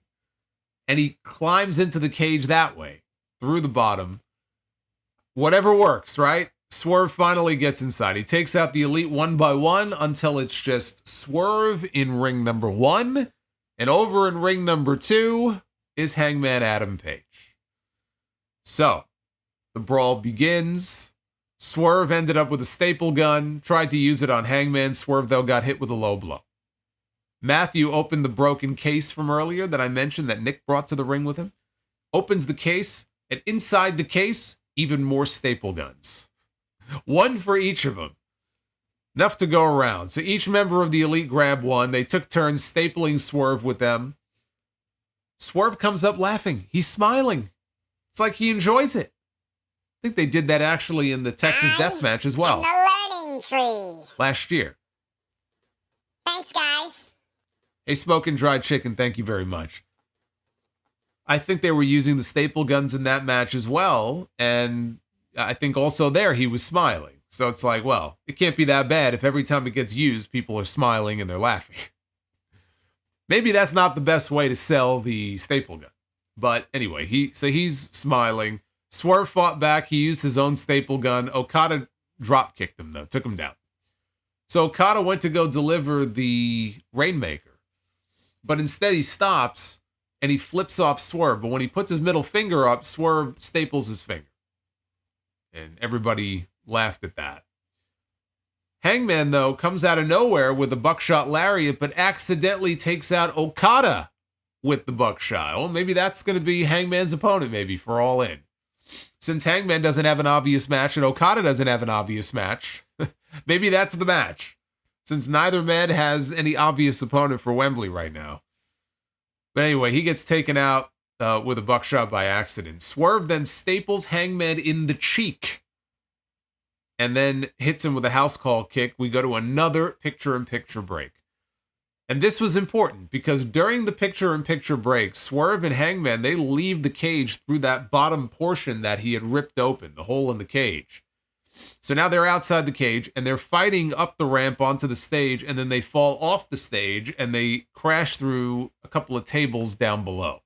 And he climbs into the cage that way, through the bottom. Whatever works, right? Swerve finally gets inside. He takes out the Elite one by one until it's just Swerve in ring number 1. And over in ring number 2 is Hangman Adam Page. So, the brawl begins. Swerve ended up with a staple gun, tried to use it on Hangman. Swerve, though, got hit with a low blow. Matthew opened the broken case from earlier that I mentioned that Nick brought to the ring with him. Opens the case, and inside the case, even more staple guns. One for each of them. Enough to go around. So each member of the Elite grabbed one. They took turns stapling Swerve with them. Swerve comes up laughing. He's smiling. It's like he enjoys it. I think they did that actually in the Texas Death Match as well. The learning tree. Last year. Thanks, guys. Hey, Smoking Dried Chicken, thank you very much. I think they were using the staple guns in that match as well, and I think also there he was smiling. So it's like, well, it can't be that bad if every time it gets used, people are smiling and they're laughing. Maybe that's not the best way to sell the staple gun. But anyway, he's smiling. Swerve fought back. He used his own staple gun. Okada drop kicked him, though, took him down. So Okada went to go deliver the Rainmaker. But instead he stops and he flips off Swerve. But when he puts his middle finger up, Swerve staples his finger. And everybody laughed at that. Hangman, though, comes out of nowhere with a buckshot lariat, but accidentally takes out Okada with the buckshot. Well, maybe that's going to be Hangman's opponent, maybe, for All In. Since Hangman doesn't have an obvious match and Okada doesn't have an obvious match, maybe that's the match. since neither man has any obvious opponent for Wembley right now. But anyway, he gets taken out with a buckshot by accident. Swerve then staples Hangman in the cheek and then hits him with a house call kick. We go to another picture-in-picture break. And this was important because during the picture-in-picture break, Swerve and Hangman, they leave the cage through that bottom portion that he had ripped open, the hole in the cage. So now they're outside the cage and they're fighting up the ramp onto the stage, and then they fall off the stage and they crash through a couple of tables down below.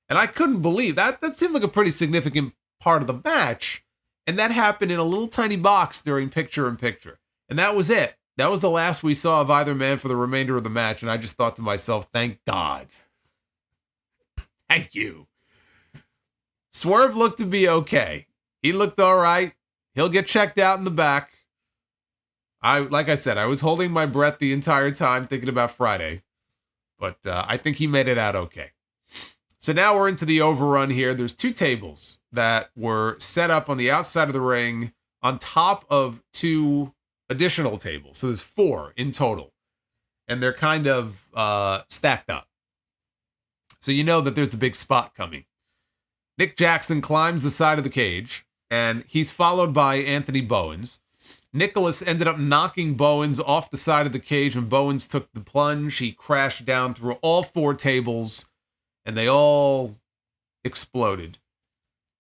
And I couldn't believe that. That seemed like a pretty significant part of the match. And that happened in a little tiny box during picture-in-picture. And that was it. That was the last we saw of either man for the remainder of the match. And I just thought to myself, thank God. Thank you. Swerve looked to be okay. He looked all right. He'll get checked out in the back. Like I said, I was holding my breath the entire time thinking about Friday. But I think he made it out okay. So now we're into the overrun here. There's 2 tables that were set up on the outside of the ring on top of 2 additional tables. So there's 4 in total. And they're kind of stacked up. So you know that there's a big spot coming. Nick Jackson climbs the side of the cage, and he's followed by Anthony Bowens. Nicholas ended up knocking Bowens off the side of the cage, and Bowens took the plunge. He crashed down through all 4 tables, and they all exploded.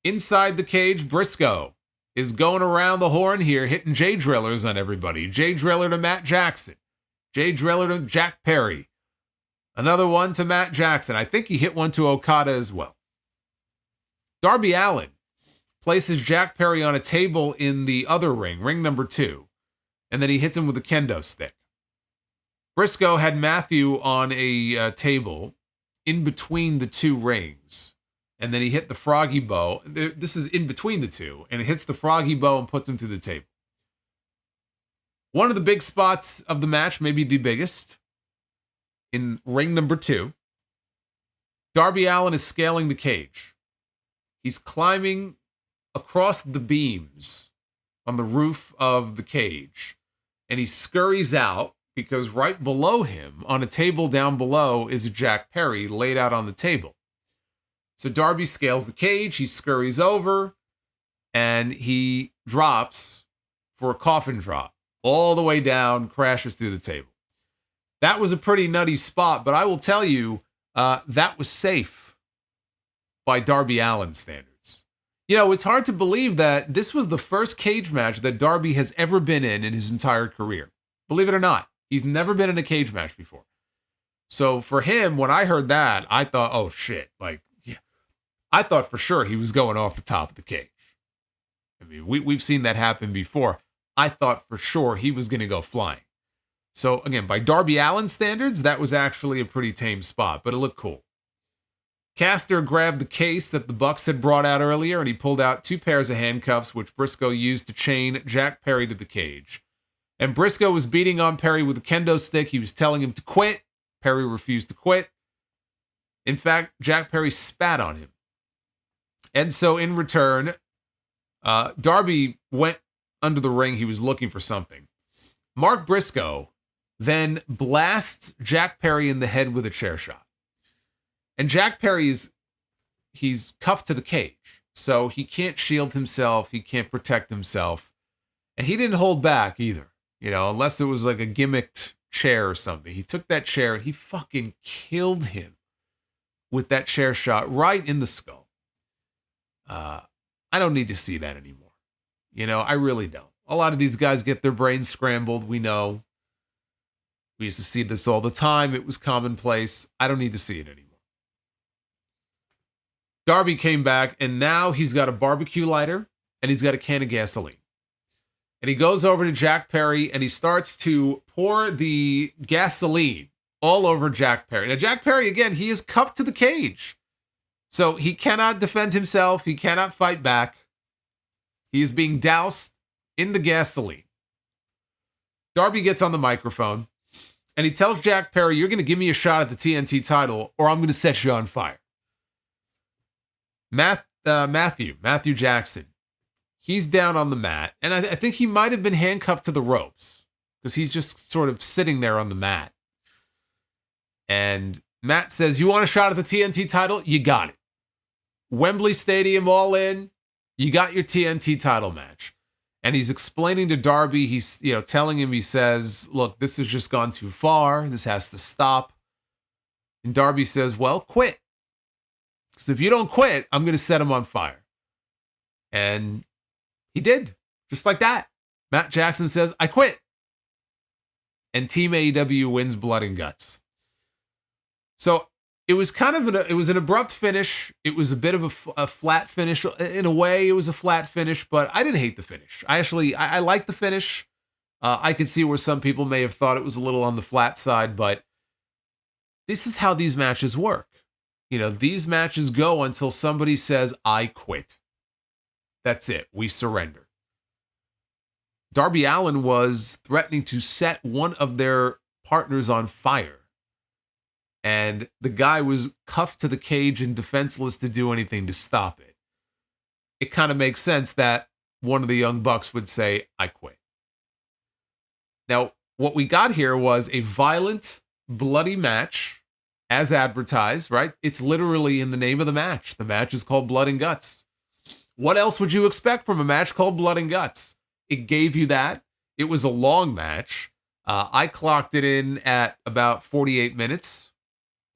Inside the cage, Briscoe is going around the horn here, hitting J-Drillers on everybody. J-Driller to Matt Jackson. J-Driller to Jack Perry. Another one to Matt Jackson. I think he hit one to Okada as well. Darby Allin places Jack Perry on a table in the other ring, ring number 2, and then he hits him with a kendo stick. Briscoe had Matthew on a table in between the 2 rings, and then he hit the froggy bow. This is in between the 2, and it hits the froggy bow and puts him through the table. One of the big spots of the match, maybe the biggest, in ring number 2, Darby Allin is scaling the cage. He's climbing across the beams on the roof of the cage, and he scurries out because right below him, on a table down below, is Jack Perry laid out on the table. So Darby scales the cage, he scurries over, and he drops for a coffin drop all the way down, crashes through the table. That was a pretty nutty spot, but I will tell you, that was safe by Darby Allin standards. You know, it's hard to believe that this was the first cage match that Darby has ever been in his entire career. Believe it or not, he's never been in a cage match before. So for him, when I heard that, I thought, oh shit, like, yeah. I thought for sure he was going off the top of the cage. I mean, we've seen that happen before. I thought for sure he was going to go flying. So again, by Darby Allin standards, that was actually a pretty tame spot, but it looked cool. Caster grabbed the case that the Bucks had brought out earlier, and he pulled out 2 pairs of handcuffs, which Briscoe used to chain Jack Perry to the cage. And Briscoe was beating on Perry with a kendo stick. He was telling him to quit. Perry refused to quit. In fact, Jack Perry spat on him. And so in return, Darby went under the ring. He was looking for something. Mark Briscoe then blasts Jack Perry in the head with a chair shot. And Jack Perry he's cuffed to the cage, so he can't shield himself, he can't protect himself, and he didn't hold back either, you know, unless it was like a gimmicked chair or something. He took that chair and he fucking killed him with that chair shot right in the skull. I don't need to see that anymore. You know, I really don't. A lot of these guys get their brains scrambled, we know. We used to see this all the time. It was commonplace. I don't need to see it anymore. Darby came back, and now he's got a barbecue lighter, and he's got a can of gasoline. And he goes over to Jack Perry, and he starts to pour the gasoline all over Jack Perry. Now, Jack Perry, again, he is cuffed to the cage. So he cannot defend himself. He cannot fight back. He is being doused in the gasoline. Darby gets on the microphone, and he tells Jack Perry, you're going to give me a shot at the TNT title, or I'm going to set you on fire. Matthew Jackson, he's down on the mat, and I think he might have been handcuffed to the ropes because he's just sort of sitting there on the mat. And Matt says, you want a shot at the TNT title? You got it. Wembley Stadium, All In, you got your TNT title match. And he's explaining to Darby, he's telling him, he says, look, this has just gone too far. This has to stop. And Darby says, well, quit. Because if you don't quit, I'm going to set him on fire. And he did. Just like that. Matt Jackson says, I quit. And Team AEW wins Blood and Guts. So it was kind of an abrupt finish. It was a bit of a flat finish. In a way, it was a flat finish, but I didn't hate the finish. I liked the finish. I could see where some people may have thought it was a little on the flat side, but this is how these matches work. These matches go until somebody says, I quit. That's it. We surrender. Darby Allin was threatening to set one of their partners on fire. And the guy was cuffed to the cage and defenseless to do anything to stop it. It kind of makes sense that one of the Young Bucks would say, I quit. Now, what we got here was a violent, bloody match, as advertised, right? It's literally in the name of the match. The match is called Blood and Guts. What else would you expect from a match called Blood and Guts? It gave you that. It was a long match. I clocked it in at about 48 minutes.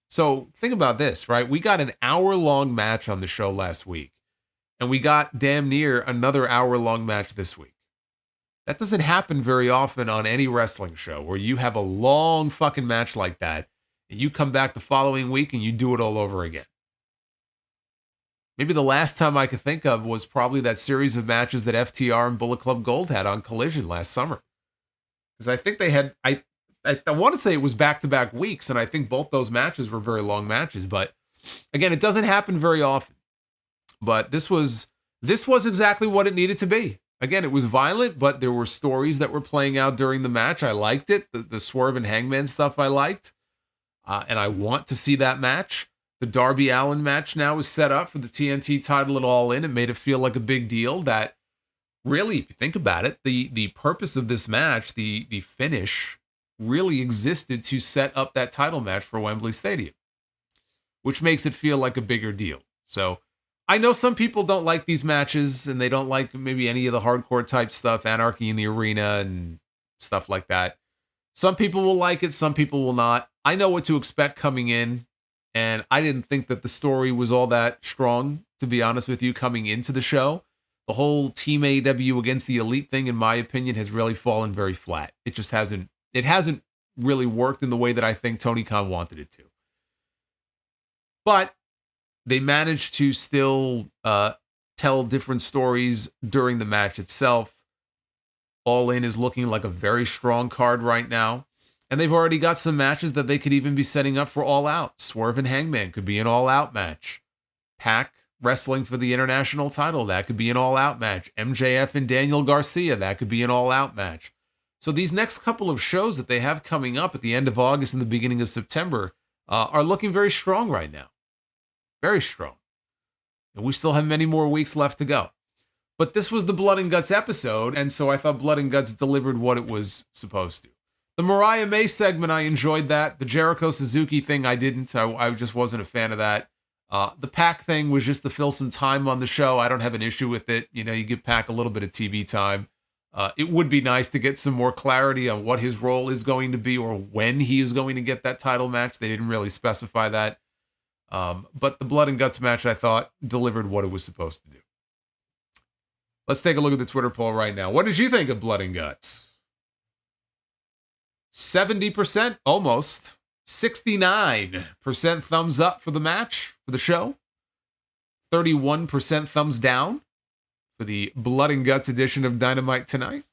So think about this, right? We got an hour-long match on the show last week, and we got damn near another hour-long match this week. That doesn't happen very often on any wrestling show where you have a long fucking match like that, and you come back the following week and you do it all over again. Maybe the last time I could think of was probably that series of matches that FTR and Bullet Club Gold had on Collision last summer. Because I think they had... I want to say it was back-to-back weeks, and I think both those matches were very long matches. But again, it doesn't happen very often. But this was exactly what it needed to be. Again, it was violent, but there were stories that were playing out during the match. I liked it. The Swerve and Hangman stuff I liked. And I want to see that match. The Darby Allin match now is set up for the TNT title at All In. It made it feel like a big deal that really, if you think about it, the purpose of this match, the finish, really existed to set up that title match for Wembley Stadium, which makes it feel like a bigger deal. So I know some people don't like these matches and they don't like maybe any of the hardcore type stuff, Anarchy in the Arena and stuff like that. Some people will like it, some people will not. I know what to expect coming in, and I didn't think that the story was all that strong, to be honest with you, coming into the show. The whole Team AEW against the Elite thing, in my opinion, has really fallen very flat. It just hasn't really worked in the way that I think Tony Khan wanted it to. But they managed to still tell different stories during the match itself. All In is looking like a very strong card right now. And they've already got some matches that they could even be setting up for All Out. Swerve and Hangman could be an All Out match. Pac wrestling for the international title, that could be an All Out match. MJF and Daniel Garcia, that could be an All Out match. So these next couple of shows that they have coming up at the end of August and the beginning of September are looking very strong right now. Very strong. And we still have many more weeks left to go. But this was the Blood and Guts episode, and so I thought Blood and Guts delivered what it was supposed to. The Mariah May segment, I enjoyed that. The Jericho Suzuki thing, I didn't. I just wasn't a fan of that. The Pac thing was just to fill some time on the show. I don't have an issue with it. You give Pac a little bit of TV time. It would be nice to get some more clarity on what his role is going to be or when he is going to get that title match. They didn't really specify that. But the Blood and Guts match, I thought, delivered what it was supposed to do. Let's take a look at the Twitter poll right now. What did you think of Blood and Guts? 70%, almost. 69% thumbs up for the match, for the show. 31% thumbs down for the Blood and Guts edition of Dynamite tonight.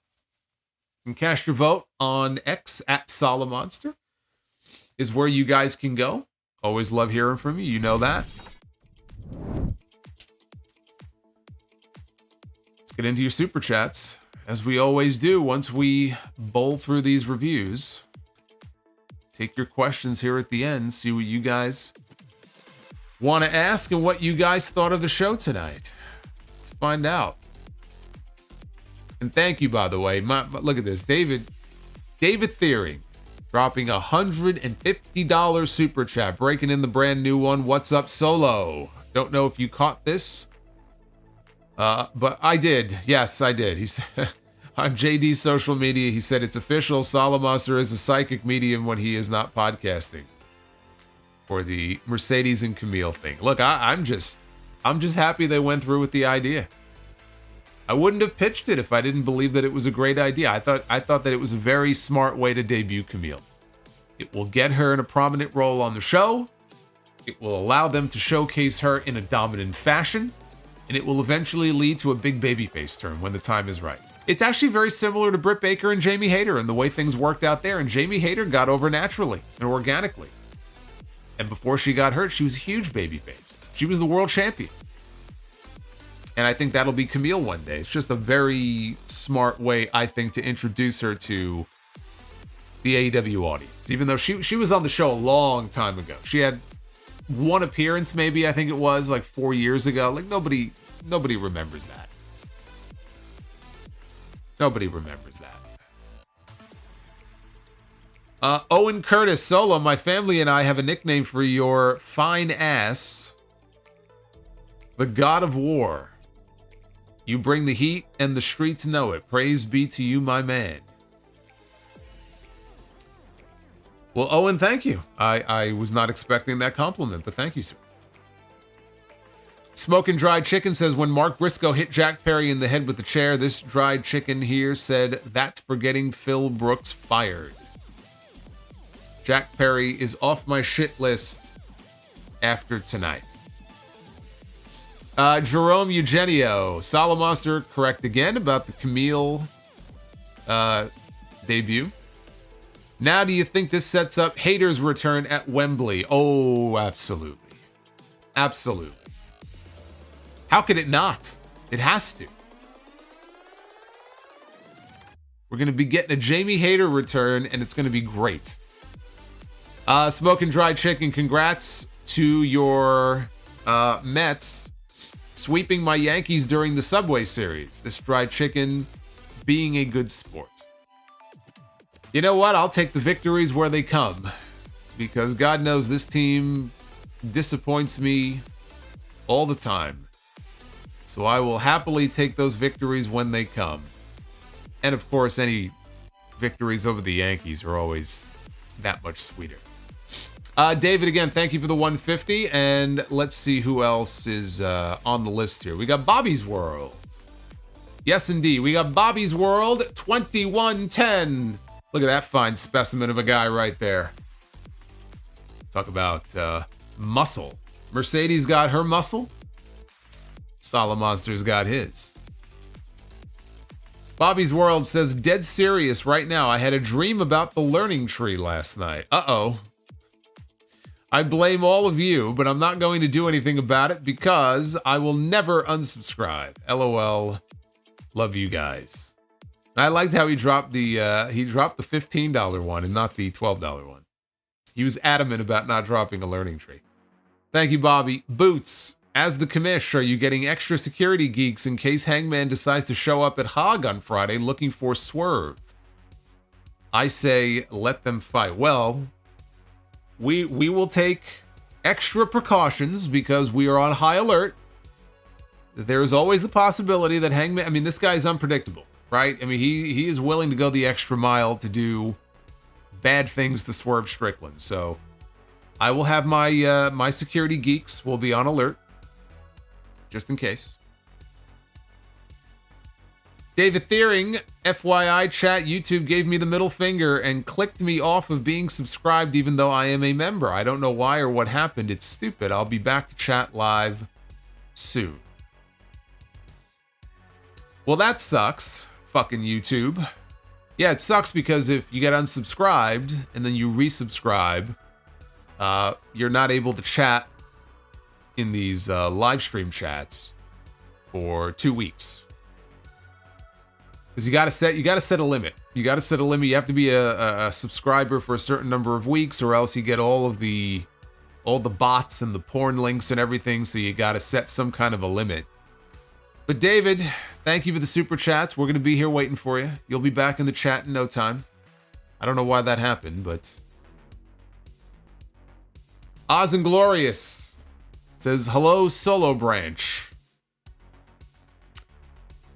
You can cast your vote on X at Solomonster is where you guys can go. Always love hearing from you. You know that. Let's get into your super chats, as we always do once we bowl through these reviews. Take your questions here at the end, see what you guys want to ask and what you guys thought of the show tonight. Let's find out. And thank you, by the way. Look at this. David David Thiering dropping $150 super chat, breaking in the brand new one. What's up, Solo? Don't know if you caught this, but I did. Yes, I did. He said on JD's social media, he said it's official. Solomonster is a psychic medium when he is not podcasting. For the Mercedes and Kamille thing. Look, I'm just happy they went through with the idea. I wouldn't have pitched it if I didn't believe that it was a great idea. I thought that it was a very smart way to debut Kamille. It will get her in a prominent role on the show. It will allow them to showcase her in a dominant fashion, and it will eventually lead to a big babyface turn when the time is right. It's actually very similar to Britt Baker and Jamie Hayter and the way things worked out there, and Jamie Hayter got over naturally and organically. And before she got hurt, she was a huge babyface. She was the world champion. And I think that'll be Kamille one day. It's just a very smart way, I think, to introduce her to the AEW audience. Even though she was on the show a long time ago. She had one appearance, maybe, I think it was, like 4 years ago. Like, nobody remembers that. Nobody remembers that. Owen Curtis, Solo, my family and I have a nickname for your fine ass. The God of War. You bring the heat and the streets know it. Praise be to you, my man. Well, Owen, thank you. I was not expecting that compliment, but thank you, sir. Smoking Dried Chicken says, when Mark Briscoe hit Jack Perry in the head with the chair, this dried chicken here said, that's for getting Phil Brooks fired. Jack Perry is off my shit list after tonight. Jerome Eugenio. Solomonster correct again about the Kamille debut. Now do you think this sets up Hayter's return at Wembley? Oh, absolutely. Absolutely. How could it not? It has to. We're going to be getting a Jamie Hayter return, and it's going to be great. Smoking Dried Chicken, congrats to your Mets sweeping my Yankees during the Subway Series. This Dried Chicken being a good sport. You know what? I'll take the victories where they come, because God knows this team disappoints me all the time. So I will happily take those victories when they come. And of course, any victories over the Yankees are always that much sweeter. David, again, thank you for the 150. And let's see who else is on the list here. We got Bobby's World. Yes, indeed. We got Bobby's World 2110. Look at that fine specimen of a guy right there. Talk about muscle. Mercedes got her muscle. Solomonster's got his. Bobby's World says, dead serious right now. I had a dream about the learning tree last night. Uh-oh. I blame all of you, but I'm not going to do anything about it because I will never unsubscribe. LOL. Love you guys. I liked how he dropped the $15 one and not the $12 one. He was adamant about not dropping a learning tree. Thank you, Bobby. Boots, as the commish, are you getting extra security geeks in case Hangman decides to show up at Hog on Friday looking for Swerve? I say let them fight. Well, we will take extra precautions because we are on high alert. There is always the possibility that Hangman, I mean, this guy is unpredictable, right? I mean, he is willing to go the extra mile to do bad things to Swerve Strickland. So I will have my my security geeks will be on alert just in case. David Thiering, FYI chat, YouTube gave me the middle finger and clicked me off of being subscribed even though I am a member. I don't know why or what happened. It's stupid. I'll be back to chat live soon. Well, that sucks. Fucking YouTube. Yeah, it sucks because if you get unsubscribed and then you resubscribe, you're not able to chat in these live stream chats for 2 weeks. Because you gotta set a limit. You gotta set a limit. You have to be a subscriber for a certain number of weeks, or else you get all the bots and the porn links and everything. So you gotta set some kind of a limit. But David, thank you for the super chats. We're gonna be here waiting for you. You'll be back in the chat in no time. I don't know why that happened, but... Oz and Glorious says, hello, Solo Branch.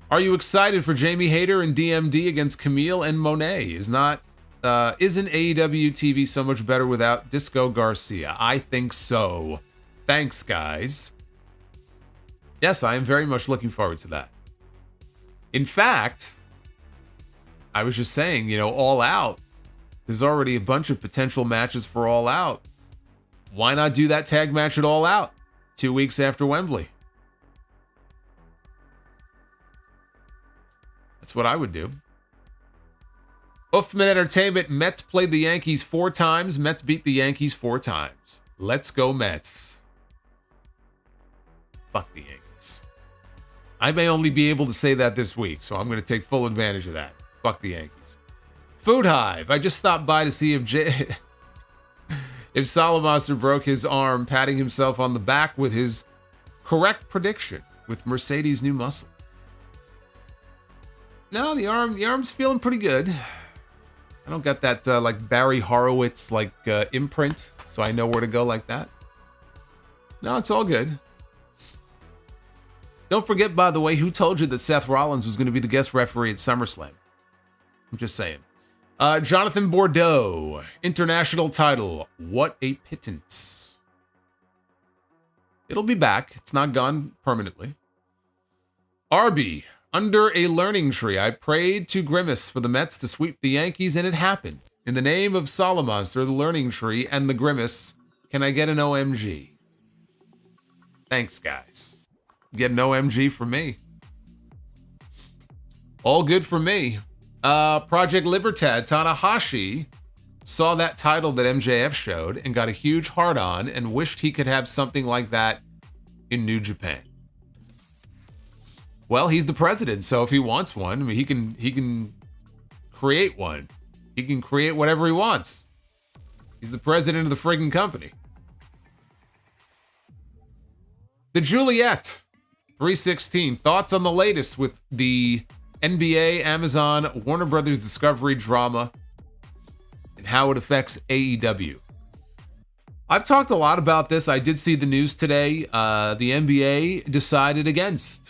Are you excited for Jamie Hayter and DMD against Kamille and Mone? Isn't AEW TV so much better without Disco Garcia? I think so. Thanks, guys. Yes, I am very much looking forward to that. In fact, I was just saying, All Out. There's already a bunch of potential matches for All Out. Why not do that tag match at All Out 2 weeks after Wembley? That's what I would do. Uffman Entertainment, Mets played the Yankees 4 times. Mets beat the Yankees 4 times. Let's go Mets. Fuck the Yankees. I may only be able to say that this week, so I'm going to take full advantage of that. Fuck the Yankees. Food Hive. I just stopped by to see if Solomonster broke his arm, patting himself on the back with his correct prediction with Mercedes' new muscle. No, the arm's feeling pretty good. I don't got that like Barry Horowitz imprint, so I know where to go like that. No, it's all good. Don't forget, by the way, who told you that Seth Rollins was going to be the guest referee at SummerSlam? I'm just saying. Jonathan Bordeaux, international title. What a pittance. It'll be back. It's not gone permanently. Arby, under a learning tree, I prayed to Grimace for the Mets to sweep the Yankees, and it happened. In the name of Solomonster, the learning tree, and the Grimace, can I get an OMG? Thanks, guys. Get an OMG from me. All good for me. Project Libertad, Tanahashi saw that title that MJF showed and got a huge heart-on and wished he could have something like that in New Japan. Well, he's the president, so if he wants one, I mean, he can create one. He can create whatever he wants. He's the president of the friggin' company. The Juliet 316. Thoughts on the latest with the NBA, Amazon, Warner Brothers Discovery drama and how it affects AEW. I've talked a lot about this. I did see the news today. The NBA decided against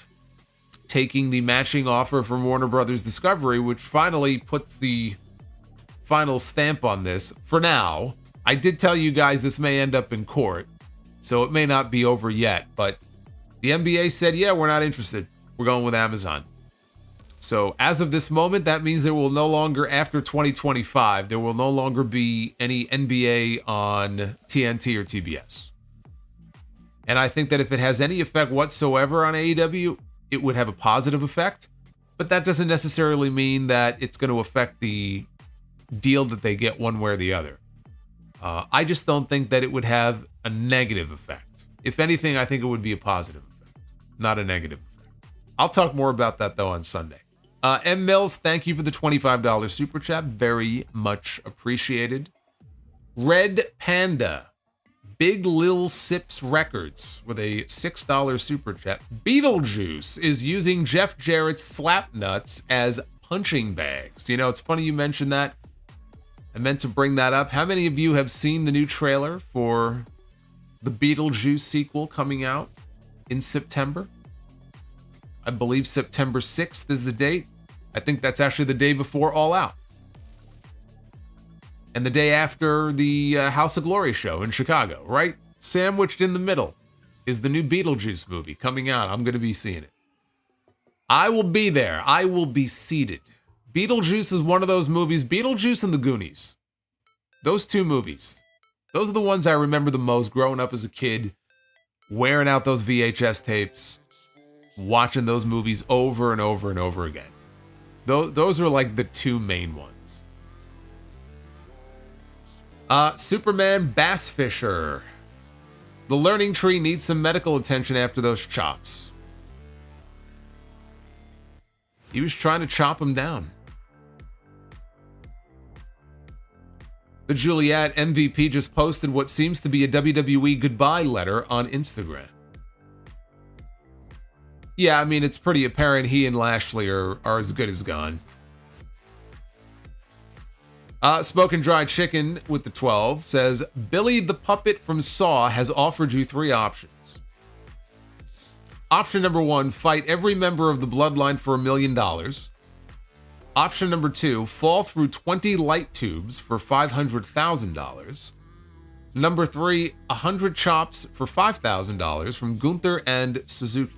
taking the matching offer from Warner Brothers Discovery, which finally puts the final stamp on this. For now, I did tell you guys this may end up in court, so it may not be over yet, but the NBA said, yeah, we're not interested. We're going with Amazon. So as of this moment, that means there will no longer, after 2025, there will no longer be any NBA on TNT or TBS. And I think that if it has any effect whatsoever on AEW, it would have a positive effect. But that doesn't necessarily mean that it's going to affect the deal that they get one way or the other. I just don't think that it would have a negative effect. If anything, I think it would be a positive effect, not a negative effect. I'll talk more about that, though, on Sunday. M. Mills, thank you for the $25 super chat. Very much appreciated. Red Panda, Big Lil Sips Records with a $6 super chat. Beetlejuice is using Jeff Jarrett's slap nuts as punching bags. It's funny you mentioned that. I meant to bring that up. How many of you have seen the new trailer for the Beetlejuice sequel coming out in September? I believe September 6th is the date. I think that's actually the day before All Out. And the day after the House of Glory show in Chicago, right? Sandwiched in the middle is the new Beetlejuice movie coming out. I'm going to be seeing it. I will be there. I will be seated. Beetlejuice is one of those movies. Beetlejuice and The Goonies. Those two movies. Those are the ones I remember the most growing up as a kid, wearing out those VHS tapes, watching those movies over and over and over again. Those are like the two main ones. Superman Bass Fisher. The learning tree needs some medical attention after those chops. He was trying to chop him down. The Juliet MVP just posted what seems to be a WWE goodbye letter on Instagram. Yeah, I mean, it's pretty apparent he and Lashley are as good as gone. Smoking Dry Chicken with the 12 says, Billy the Puppet from Saw has offered you 3 options. Option number 1, fight every member of the bloodline for $1 million. Option number 2, fall through 20 light tubes for $500,000. Number 3, 100 chops for $5,000 from Gunther and Suzuki.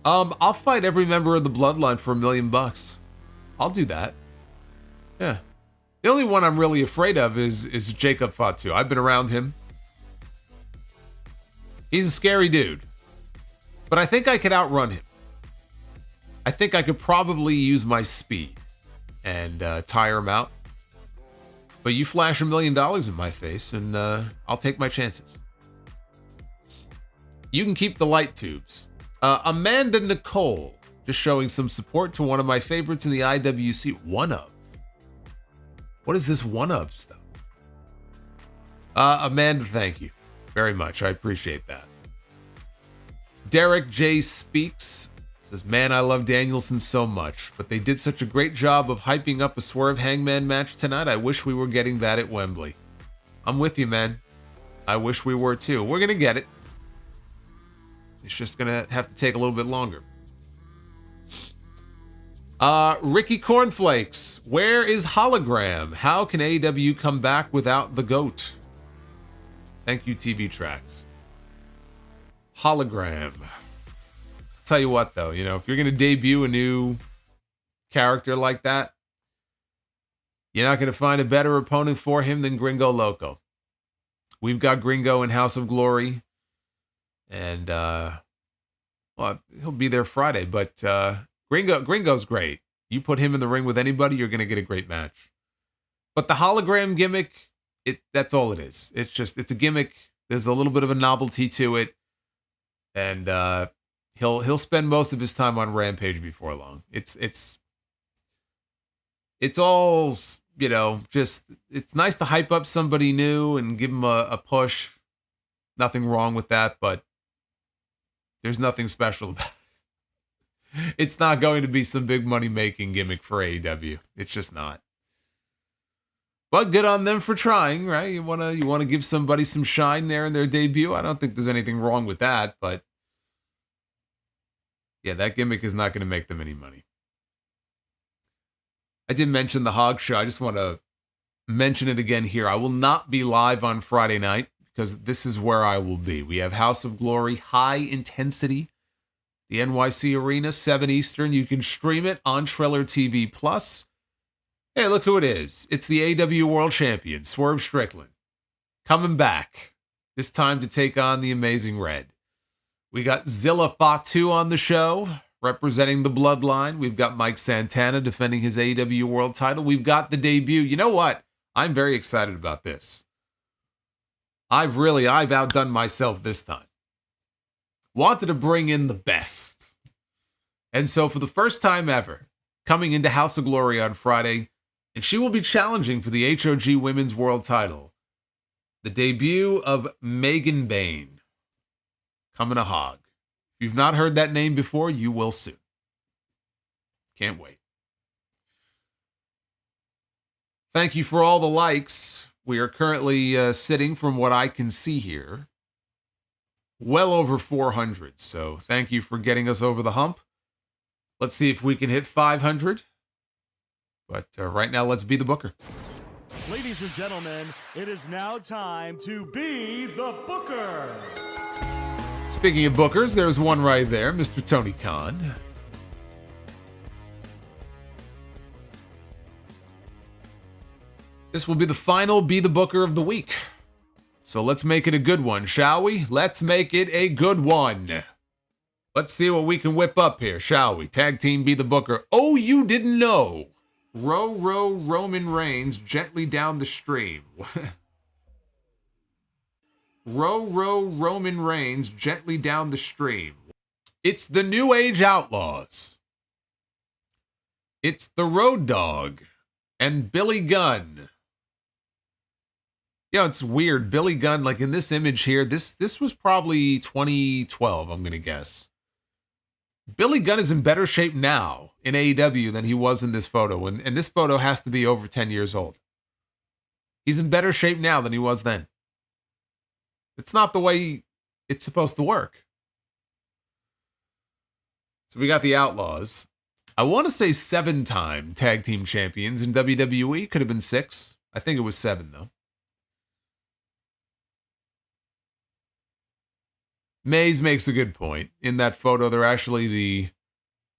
I'll fight every member of the bloodline for $1 million. I'll do that. Yeah. The only one I'm really afraid of is Jacob Fatu. I've been around him. He's a scary dude. But I think I could outrun him. I think I could probably use my speed and tire him out. But you flash $1 million in my face and I'll take my chances. You can keep the light tubes. Amanda Nicole, just showing some support to one of my favorites in the IWC. One of. What is this one of stuff? Amanda, thank you very much. I appreciate that. Derek J. Speaks says, man, I love Danielson so much, but they did such a great job of hyping up a Swerve Hangman match tonight. I wish we were getting that at Wembley. I'm with you, man. I wish we were too. We're going to get it. It's just going to have to take a little bit longer. Ricky Cornflakes, where is Hologram? How can AEW come back without the GOAT? Thank you, TV Tracks. Hologram. Tell you what, though, if you're going to debut a new character like that, you're not going to find a better opponent for him than Gringo Loco. We've got Gringo in House of Glory, and well, he'll be there Friday, but Gringo's great. You put him in the ring with anybody, you're going to get a great match. But the hologram gimmick, that's all it is. It's a gimmick. There's a little bit of a novelty to it. And he'll spend most of his time on Rampage before long. It's all, just, it's nice to hype up somebody new and give them a push. Nothing wrong with that, but there's nothing special about it. It's not going to be some big money making gimmick for AEW. It's just not. But good on them for trying, right? You wanna give somebody some shine there in their debut. I don't think there's anything wrong with that, but yeah, that gimmick is not going to make them any money. I did mention the Hog Show. I just want to mention it again here. I will not be live on Friday night because this is where I will be. We have House of Glory, High Intensity, the NYC Arena, 7 Eastern. You can stream it on Triller TV Plus. Hey, look who it is. It's the AEW World Champion, Swerve Strickland, coming back, this time to take on the Amazing Red. We got Zilla Fatu on the show, representing the Bloodline. We've got Mike Santana defending his AEW World title. We've got the debut. You know what? I'm very excited about this. I've outdone myself this time. Wanted to bring in the best. And so for the first time ever, coming into House of Glory on Friday, and she will be challenging for the HOG Women's World title, the debut of Megan Bayne. Coming to Hog. If you've not heard that name before, you will soon. Can't wait. Thank you for all the likes. We are currently sitting, from what I can see here, well over 400. So thank you for getting us over the hump. Let's see if we can hit 500. But right now, let's be the booker. Ladies and gentlemen, it is now time to be the booker. Speaking of bookers, there's one right there, Mr. Tony Khan. This will be the final Be the Booker of the week. So let's make it a good one, shall we? Let's make it a good one. Let's see what we can whip up here, shall we? Tag team Be the Booker. Oh, you didn't know. Row, row, Roman Reigns gently down the stream. Row, row, Roman Reigns gently down the stream. It's the New Age Outlaws. It's the Road Dogg and Billy Gunn. It's weird. Billy Gunn, like in this image here, this was probably 2012, I'm going to guess. Billy Gunn is in better shape now in AEW than he was in this photo. And this photo has to be over 10 years old. He's in better shape now than he was then. It's not the way it's supposed to work. So we got the Outlaws. I want to say 7-time tag team champions in WWE. Could have been 6. I think it was 7, though. Mays makes a good point. In that photo, they're actually the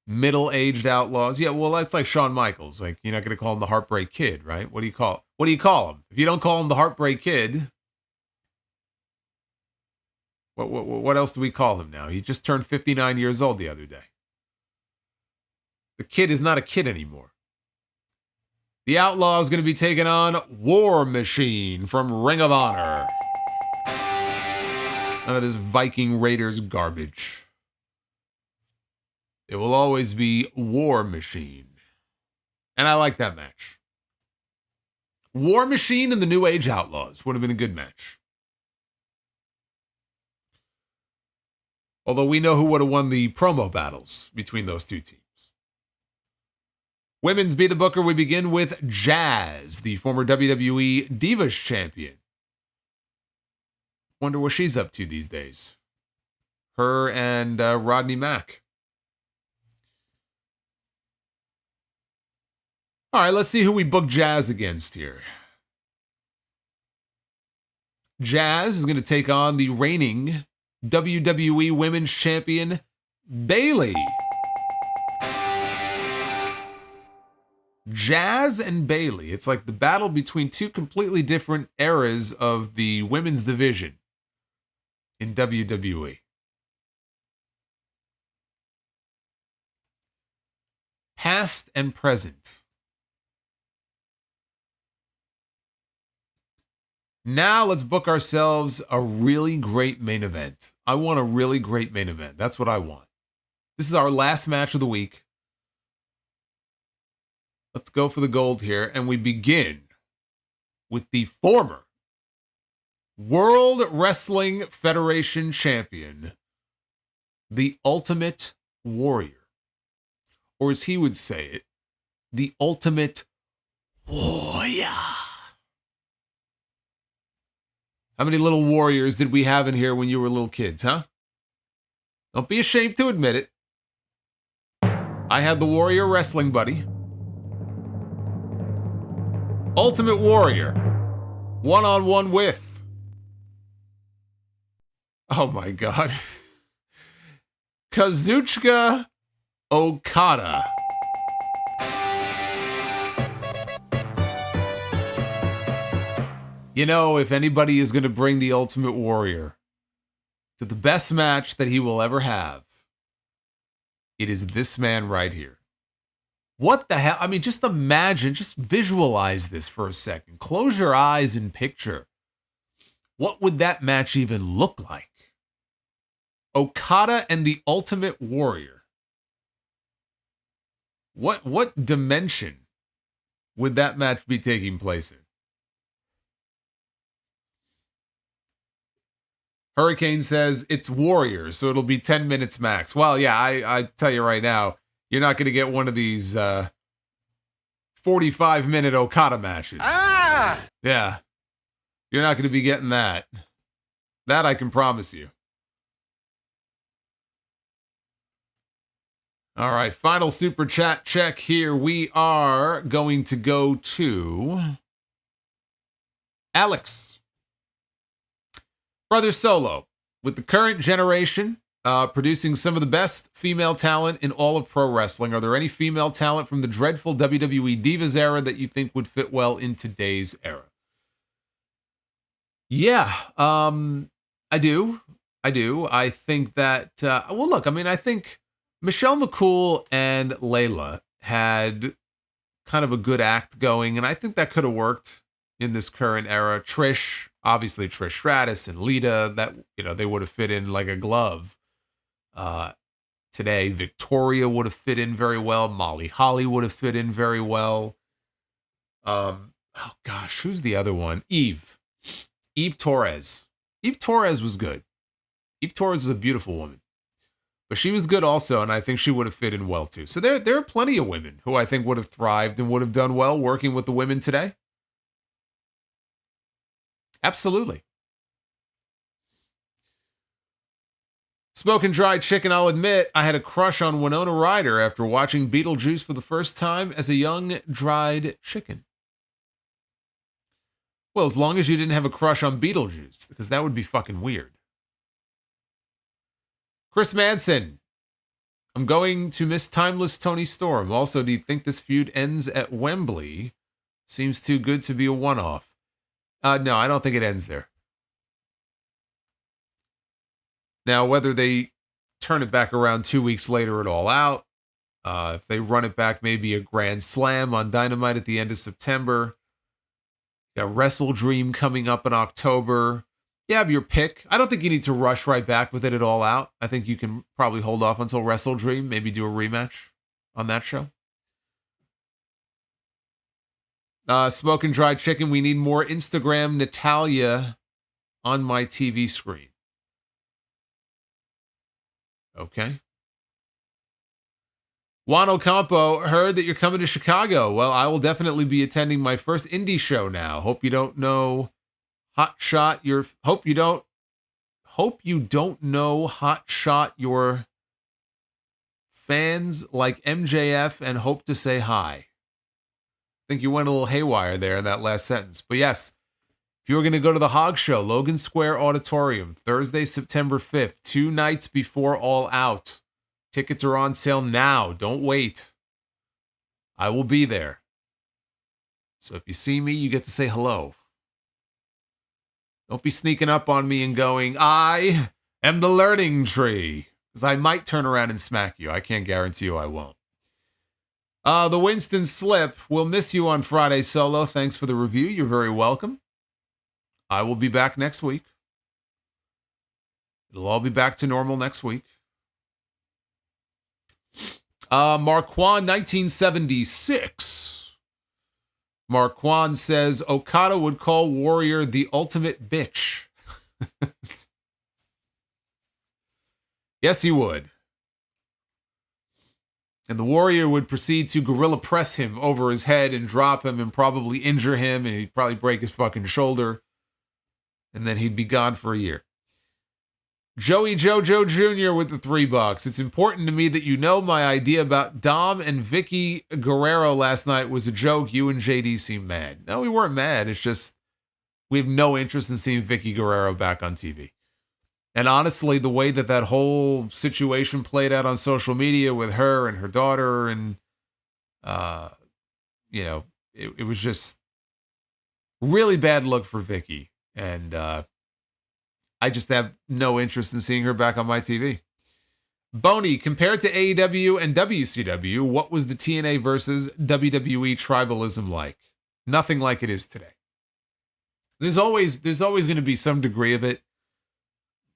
middle-aged Outlaws. Yeah, well, that's like Shawn Michaels. Like, you're not going to call him the Heartbreak Kid, right? What do you call him? If you don't call him the Heartbreak Kid, what else do we call him now? He just turned 59 years old the other day. The kid is not a kid anymore. The Outlaw is going to be taking on War Machine from Ring of Honor. None of this Viking Raiders garbage. It will always be War Machine. And I like that match. War Machine and the New Age Outlaws would have been a good match. Although we know who would have won the promo battles between those two teams. Women's Be the Booker, we begin with Jazz, the former WWE Divas Champion. Wonder what she's up to these days. Her and Rodney Mack. All right, let's see who we book Jazz against here. Jazz is going to take on the reigning WWE Women's Champion, Bayley. Jazz and Bayley. It's like the battle between two completely different eras of the women's division in WWE. Past and present. Now let's book ourselves a really great main event. I want a really great main event. That's what I want. This is our last match of the week. Let's go for the gold here, and we begin with the former World Wrestling Federation champion, the Ultimate Warrior. Or as he would say it, the Ultimate Warrior. How many little warriors did we have in here when you were little kids, huh? Don't be ashamed to admit it. I had the Warrior Wrestling Buddy. Ultimate Warrior. One-on-one with. Oh my God. Kazuchika Okada. You know, if anybody is going to bring the Ultimate Warrior to the best match that he will ever have, it is this man right here. What the hell? I mean, just imagine, just visualize this for a second. Close your eyes and picture. What would that match even look like? Okada and the Ultimate Warrior. What dimension would that match be taking place in? Hurricane says it's Warriors, so it'll be 10 minutes max. Well, yeah, I tell you right now, you're not going to get one of these 45-minute Okada matches. Ah! Yeah. You're not going to be getting that. That I can promise you. All right, final super chat check here. We are going to go to Alex. Brother Solo, with the current generation producing some of the best female talent in all of pro wrestling, are there any female talent from the dreadful WWE Divas era that you think would fit well in today's era? Yeah, I do. I think that, well, look, I mean, I think Michelle McCool and Layla had kind of a good act going, and I think that could have worked in this current era. Obviously Trish Stratus and Lita, that, you know, they would have fit in like a glove. Today, Victoria would have fit in very well. Molly Holly would have fit in very well. Oh gosh, who's the other one? Eve Torres. Eve Torres was good. Eve Torres is a beautiful woman. But she was good also, and I think she would have fit in well too. So there are plenty of women who I think would have thrived and would have done well working with the women today. Absolutely. Smoking Dried Chicken, I'll admit, I had a crush on Winona Ryder after watching Beetlejuice for the first time as a young dried chicken. Well, as long as you didn't have a crush on Beetlejuice, because that would be fucking weird. Chris Manson, I'm going to miss Timeless Tony Storm. Also, do you think this feud ends at Wembley? Seems too good to be a one-off. No, I don't think it ends there. Now, whether they turn it back around 2 weeks later at All Out, if they run it back maybe a Grand Slam on Dynamite at the end of September, got Wrestle Dream coming up in October. You have your pick. I don't think you need to rush right back with it at All Out. I think you can probably hold off until Wrestle Dream, maybe do a rematch on that show. Smoking Dried Chicken, we need more Instagram Natalia on my TV screen. Okay. Juan Ocampo, heard that you're coming to Chicago. Well, I will definitely be attending my first indie show now. Hope you don't know Hot Shot your hope you don't know Hot Shot your fans like MJF and hope to say hi. I think you went a little haywire there in that last sentence. But yes, if you were going to go to the Hog Show, Logan Square Auditorium, Thursday, September 5th, 2 nights before All Out. Tickets are on sale now. Don't wait. I will be there. So if you see me, you get to say hello. Don't be sneaking up on me and going, I am the learning tree. Because I might turn around and smack you. I can't guarantee you I won't. The Winston Slip, we'll miss you on Friday, Solo. Thanks for the review. You're very welcome. I will be back next week. It'll all be back to normal next week. Marquand 1976. Marquand says Okada would call Warrior the ultimate bitch. Yes, he would. And the Warrior would proceed to gorilla press him over his head and drop him and probably injure him, and he'd probably break his fucking shoulder. And then he'd be gone for a year. Joey Jojo Jr. with the $3. It's important to me that you know my idea about Dom and Vicky Guerrero last night was a joke. You and JD seem mad. No, we weren't mad. It's just we have no interest in seeing Vicky Guerrero back on TV. And honestly, the way that that whole situation played out on social media with her and her daughter and, it was just really bad look for Vicky. And I just have no interest in seeing her back on my TV. Boney, compared to AEW and WCW, what was the TNA versus WWE tribalism like? Nothing like it is today. There's always going to be some degree of it,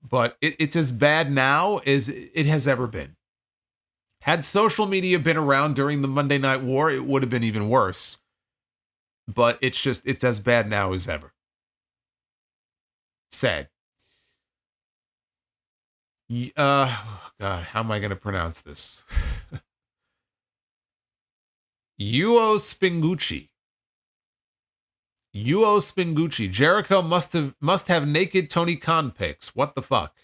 but it's as bad now as it has ever been. Had social media been around during the Monday Night War, it would have been even worse. But it's as bad now as ever. Sad. God, how am I going to pronounce this? Yuo Spingucci. Jericho must have naked Tony Khan pics. What the fuck?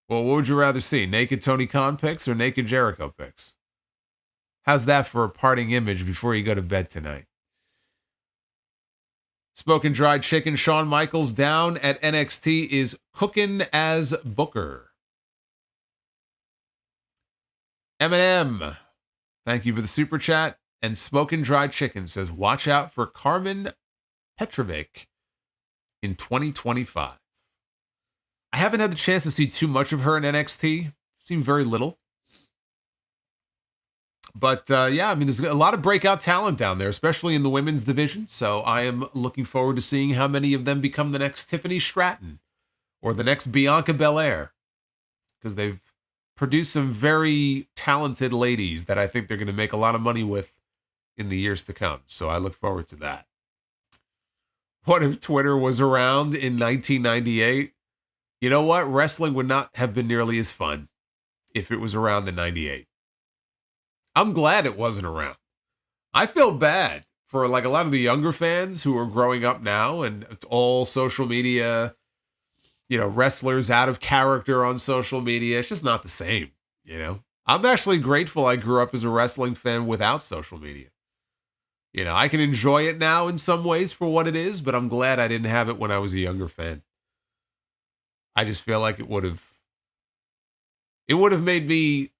Well, what would you rather see? Naked Tony Khan pics or naked Jericho pics? How's that for a parting image before you go to bed tonight? Smoking Dried Chicken, Shawn Michaels down at NXT is cooking as Booker. Eminem, thank you for the super chat. And Smoking Dried Chicken says, watch out for Carmen Petrovic in 2025. I haven't had the chance to see too much of her in NXT. Seen very little. But there's a lot of breakout talent down there, especially in the women's division. So I am looking forward to seeing how many of them become the next Tiffany Stratton or the next Bianca Belair, because they've produced some very talented ladies that I think they're going to make a lot of money with in the years to come. So I look forward to that. What if Twitter was around in 1998? you know what? Wrestling would not have been nearly as fun if it was around in 98. I'm glad it wasn't around. I feel bad for like a lot of the younger fans who are growing up now, and it's all social media, you know, wrestlers out of character on social media. It's just not the same, you know? I'm actually grateful I grew up as a wrestling fan without social media. You know, I can enjoy it now in some ways for what it is, but I'm glad I didn't have it when I was a younger fan. I just feel like it would have made me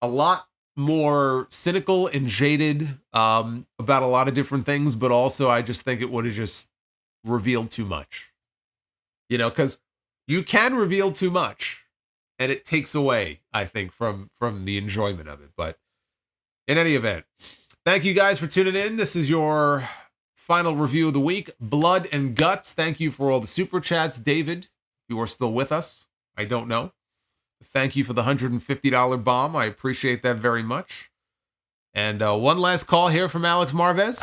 a lot more cynical and jaded about a lot of different things, but also I just think it would have just revealed too much. You know, because you can reveal too much and it takes away, I think, from the enjoyment of it. But in any event, thank you guys for tuning in. This is your final review of the week, Blood and Guts. Thank you for all the super chats. David, you are still with us. I don't know. Thank you for the $150 bomb. I appreciate that very much. And one last call here from Alex Marvez.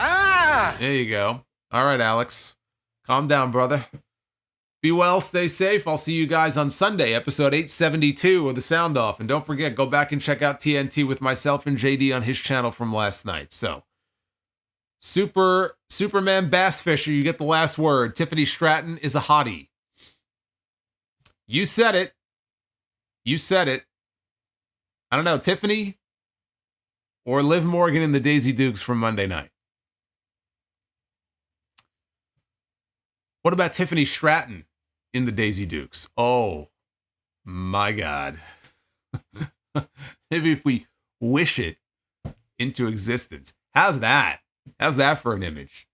There you go. All right, Alex. Calm down, brother. Be well, stay safe. I'll see you guys on Sunday, episode 872 of The Sound Off. And don't forget, go back and check out TNT with myself and JD on his channel from last night. So, Superman Bass Fisher, you get the last word. Tiffany Stratton is a hottie. You said it. You said it. I don't know, Tiffany or Liv Morgan and the Daisy Dukes from Monday night. What about Tiffany Stratton in the Daisy Dukes? Oh, my God. Maybe if we wish it into existence. How's that? How's that for an image?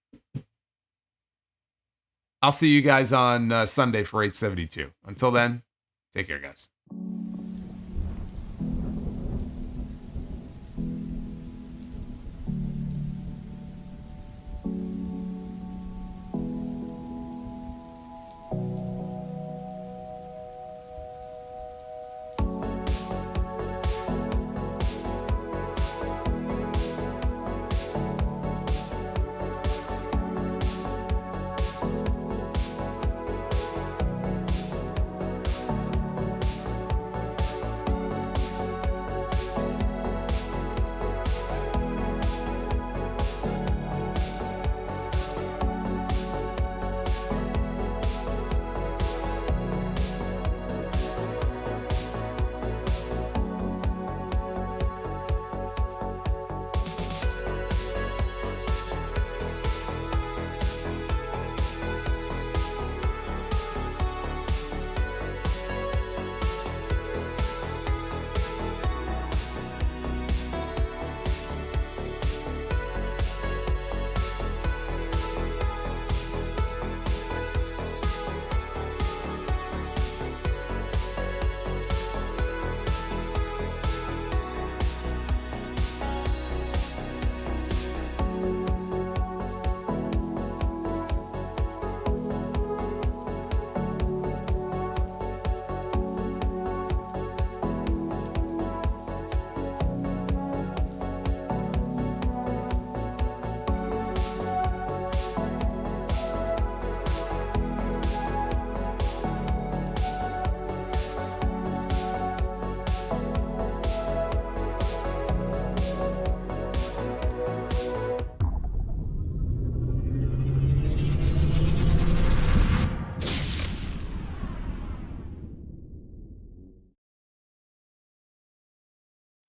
I'll see you guys on Sunday for 872. Until then, take care, guys.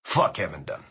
Fuck Kevin Dunn.